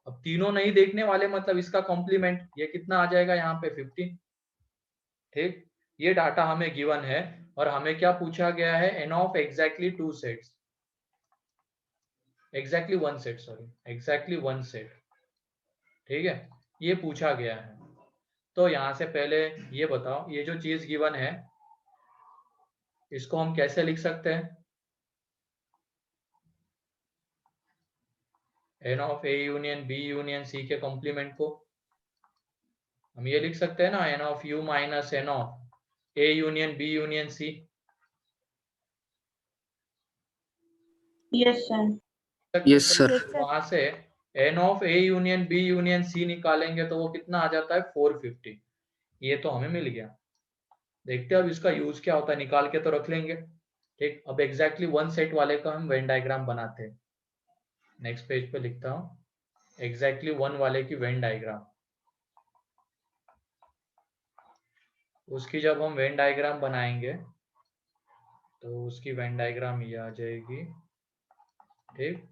अब तीनों नहीं देखने वाले मतलब इसका कॉम्प्लीमेंट, ये कितना आ जाएगा यहाँ पे 50, ठीक? ये डाटा हमें गिवन है और हमें क्या पूछा गया है, n of exactly 2 sets, exactly 1 set, sorry exactly 1 set, ठीक है? ये पूछा गया है। तो यहां से पहले ये बताओ, ये जो चीज गिवन है इसको हम कैसे लिख सकते हैं? N of A union B union C के कॉम्प्लीमेंट को हम ये लिख सकते हैं ना, n of U minus N of A union B union C. Yes sir. Yes sir. वहां से n of A union B union C निकालेंगे तो वो कितना आ जाता है 450। ये तो हमें मिल गया। देखते हैं अब इसका यूज क्या होता है, निकाल के तो रख लेंगे। ठीक, अब एग्जैक्टली वन सेट वाले का हम वेन डायग्राम बनाते हैं। नेक्स्ट पेज पे लिखता हूं एग्जैक्टली वन वाले की वेन डायग्राम। उसकी जब हम वेन डायग्राम बनाएंगे तो उसकी वेन डायग्राम ये आ जाएगी। ठीक,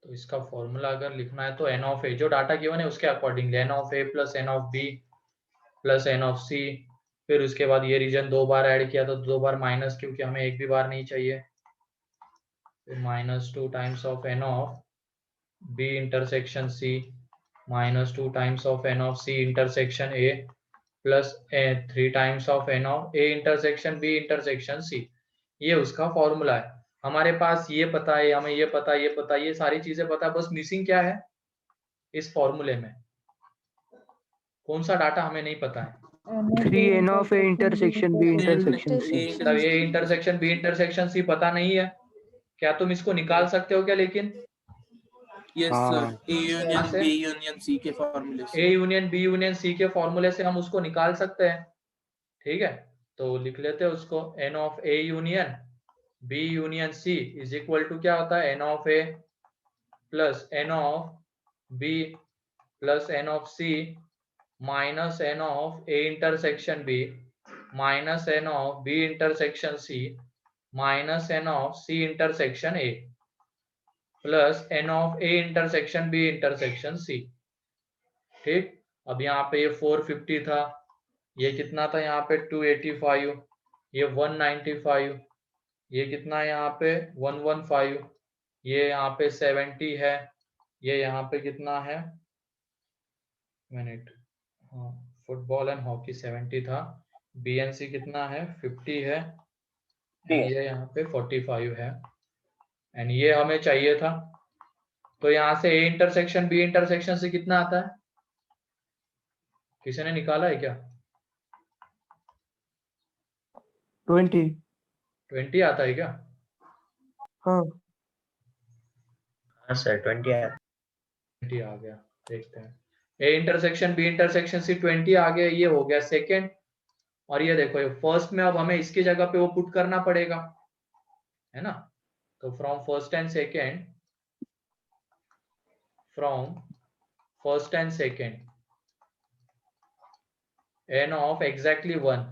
तो इसका फॉर्मूला अगर लिखना है तो एन ऑफ ए जो डाटा गिवन है उसके accordingly N of A plus N of B plus N of C, फिर उसके बाद ये रीजन 2 बार ऐड किया तो 2 बार माइनस, क्योंकि हमें एक भी बार नहीं चाहिए, फिर -2 times of n of B intersection C -2 times of n of C intersection A plus 3 times of n of A intersection B intersection C. ये उसका फॉर्मूला है। हमारे पास ये पता है, हमें ये पता है, ये पता है, ये सारी चीजें पता है, बस मिसिंग क्या है इस फॉर्मूले में, कौन सा डाटा हमें नहीं पता है। 3n of a intersection b intersection c। मतलब ये इंटरसेक्शन बी इंटरसेक्शन सी पता नहीं है, क्या तुम इसको निकाल सकते हो क्या? लेकिन यस हाँ। Sir, A union B union C के फॉर्मूले से, A union B union C के फॉर्मूले से हम उसको निकाल सकते हैं। ठीक है, तो लिख लेते हैं उसको, n of A union B union C is equal to क्या होता है, n of A plus N of B plus N of C minus N of A intersection B minus N of B intersection C minus N of C intersection A plus N of A intersection B intersection C. ठीक, अब यहाँ पे ये 450 था, ये कितना था यहाँ पे 285, ये 195, ये कितना है यहाँ पे 115, ये यहाँ पे 70 है, ये यहाँ पे कितना है, मिनट, हाँ, फुटबॉल एंड हॉकी 70 था, बीएनसी कितना है 50 है, ये यहाँ पे 45 है, एंड ये हमें चाहिए था। तो यहाँ से ए इंटरसेक्शन बी इंटरसेक्शन से कितना आता है, किसी ने निकाला है क्या? 20 आता है क्या? हाँ सर 20 है। 20 आ गया, देखते हैं। A intersection B intersection C 20 आ गया, ये हो गया सेकेंड। और ये देखो, ये फर्स्ट में अब हमें इसकी जगह पे वो पुट करना पड़ेगा, है ना। तो from first and second, from first and second n of exactly 1,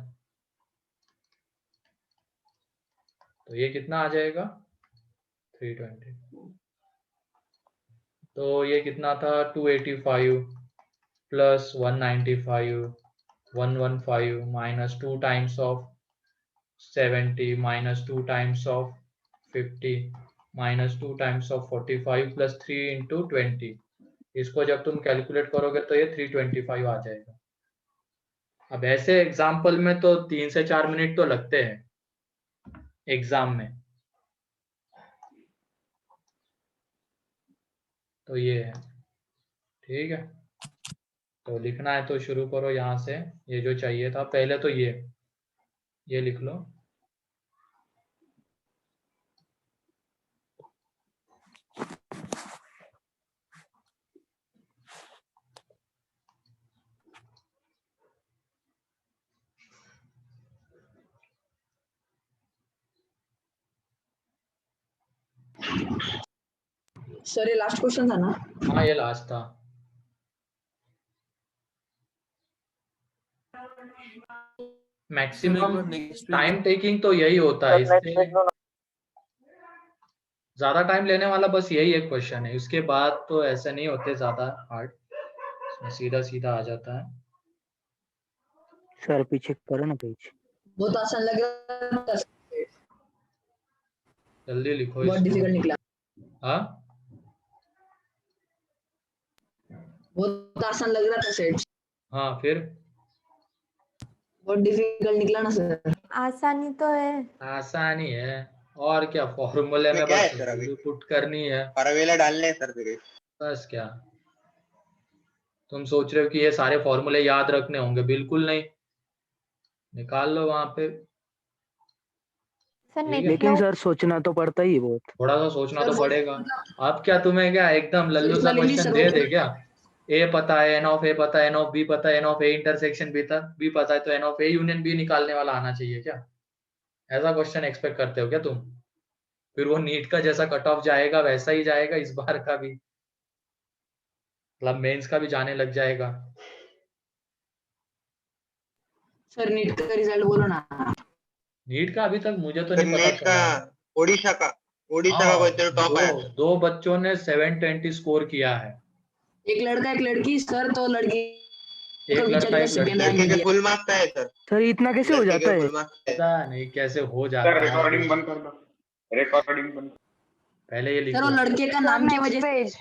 तो ये कितना आ जाएगा 320। तो ये कितना था 285 plus 195 115 minus 2 times of 70 minus 2 times of 50 minus 2 times of 45 plus 3 into 20। इसको जब तुम कैलकुलेट करोगे तो ये 325 आ जाएगा। अब ऐसे एग्जाम्पल में तो 3 से 4 मिनट तो लगते हैं एग्जाम में। तो ये है, ठीक है। तो लिखना है तो शुरू करो यहाँ से, ये जो चाहिए था पहले तो ये लिख लो। सर ये लास्ट क्वेश्चन था ना? हाँ ये लास्ट था। मैक्सिमम टाइम टेकिंग तो यही होता है, इससे ज्यादा टाइम लेने वाला बस यही एक क्वेश्चन है। उसके बाद तो ऐसे नहीं होते ज्यादा हार्ड, सीधा सीधा आ जाता है। सर पीछे करो ना पेज। बहुत आसान लग रहा था, जल्दी लिखो बहुत डिफिकल्ट निकला। हाँ बहुत आसान लग रहा था सेट। हाँ, फिर बहुत डिफिकल्ट निकला ना सर? आसानी तो है। आसानी है और क्या, फॉर्मूले में क्या है बस सर अभी? वैल्यू पुट करनी है, फॉर्मूला डालने हैं सर फिर। बस। क्या तुम सोच रहे हो कि ये सारे फॉर्मूले याद रखने होंगे? बिल्कुल नहीं, निकाल लो वहां पे। सर ठीक है। नेट लेकिन फ्लो सर सोचना तो पड़ता ही है बहुत। थोड़ा सा सोचना सर तो वो पड़ेगा। मतलब अब क्या तुम्हें क्या एकदम लल्लू सा इतना ले ली क्वेश्चन सर दे वो दे क्या? ए पता है, एन ऑफ ए पता है, एन ऑफ बी पता है, n of A intersection B पता है, तो N of A union B निकालने वाला आना चाहिए क्या? ऐसा क्वेश्चन एक्सपेक्ट करते हो क्या तुम? फिर वो नीट का जैसा कट ऑफ जाएगा वैसा ही जाएगा इस बार का भी, मतलब मेंस का भी जाने लग जाएगा। सर नीट का रिजल्ट बोलो ना। नीट का अभी तक मुझे तो सर नहीं पता नेट का चला है। ओडिशा का हाँ, कोई तो टॉप आया था। दो बच्चों ने 720 स्कोर किया है। एक लड़का एक लड़की सर, तो लड़की एक का लड़का विचार एक लड़की। सेकंड लड़के रैंक के दिया। फुल मार्क्स आए सर। सर इतना कैसे हो लड़के जाता के है? फुल मार्क्स आए। पता नहीं कैसे हो सर जाता है। रिकॉर्डिंग बंद कर दो, रिकॉर्डिंग बंद। पहले ये लिख सर वो लो। लड़के का सर नाम की नेक्स्ट वजह से पेज।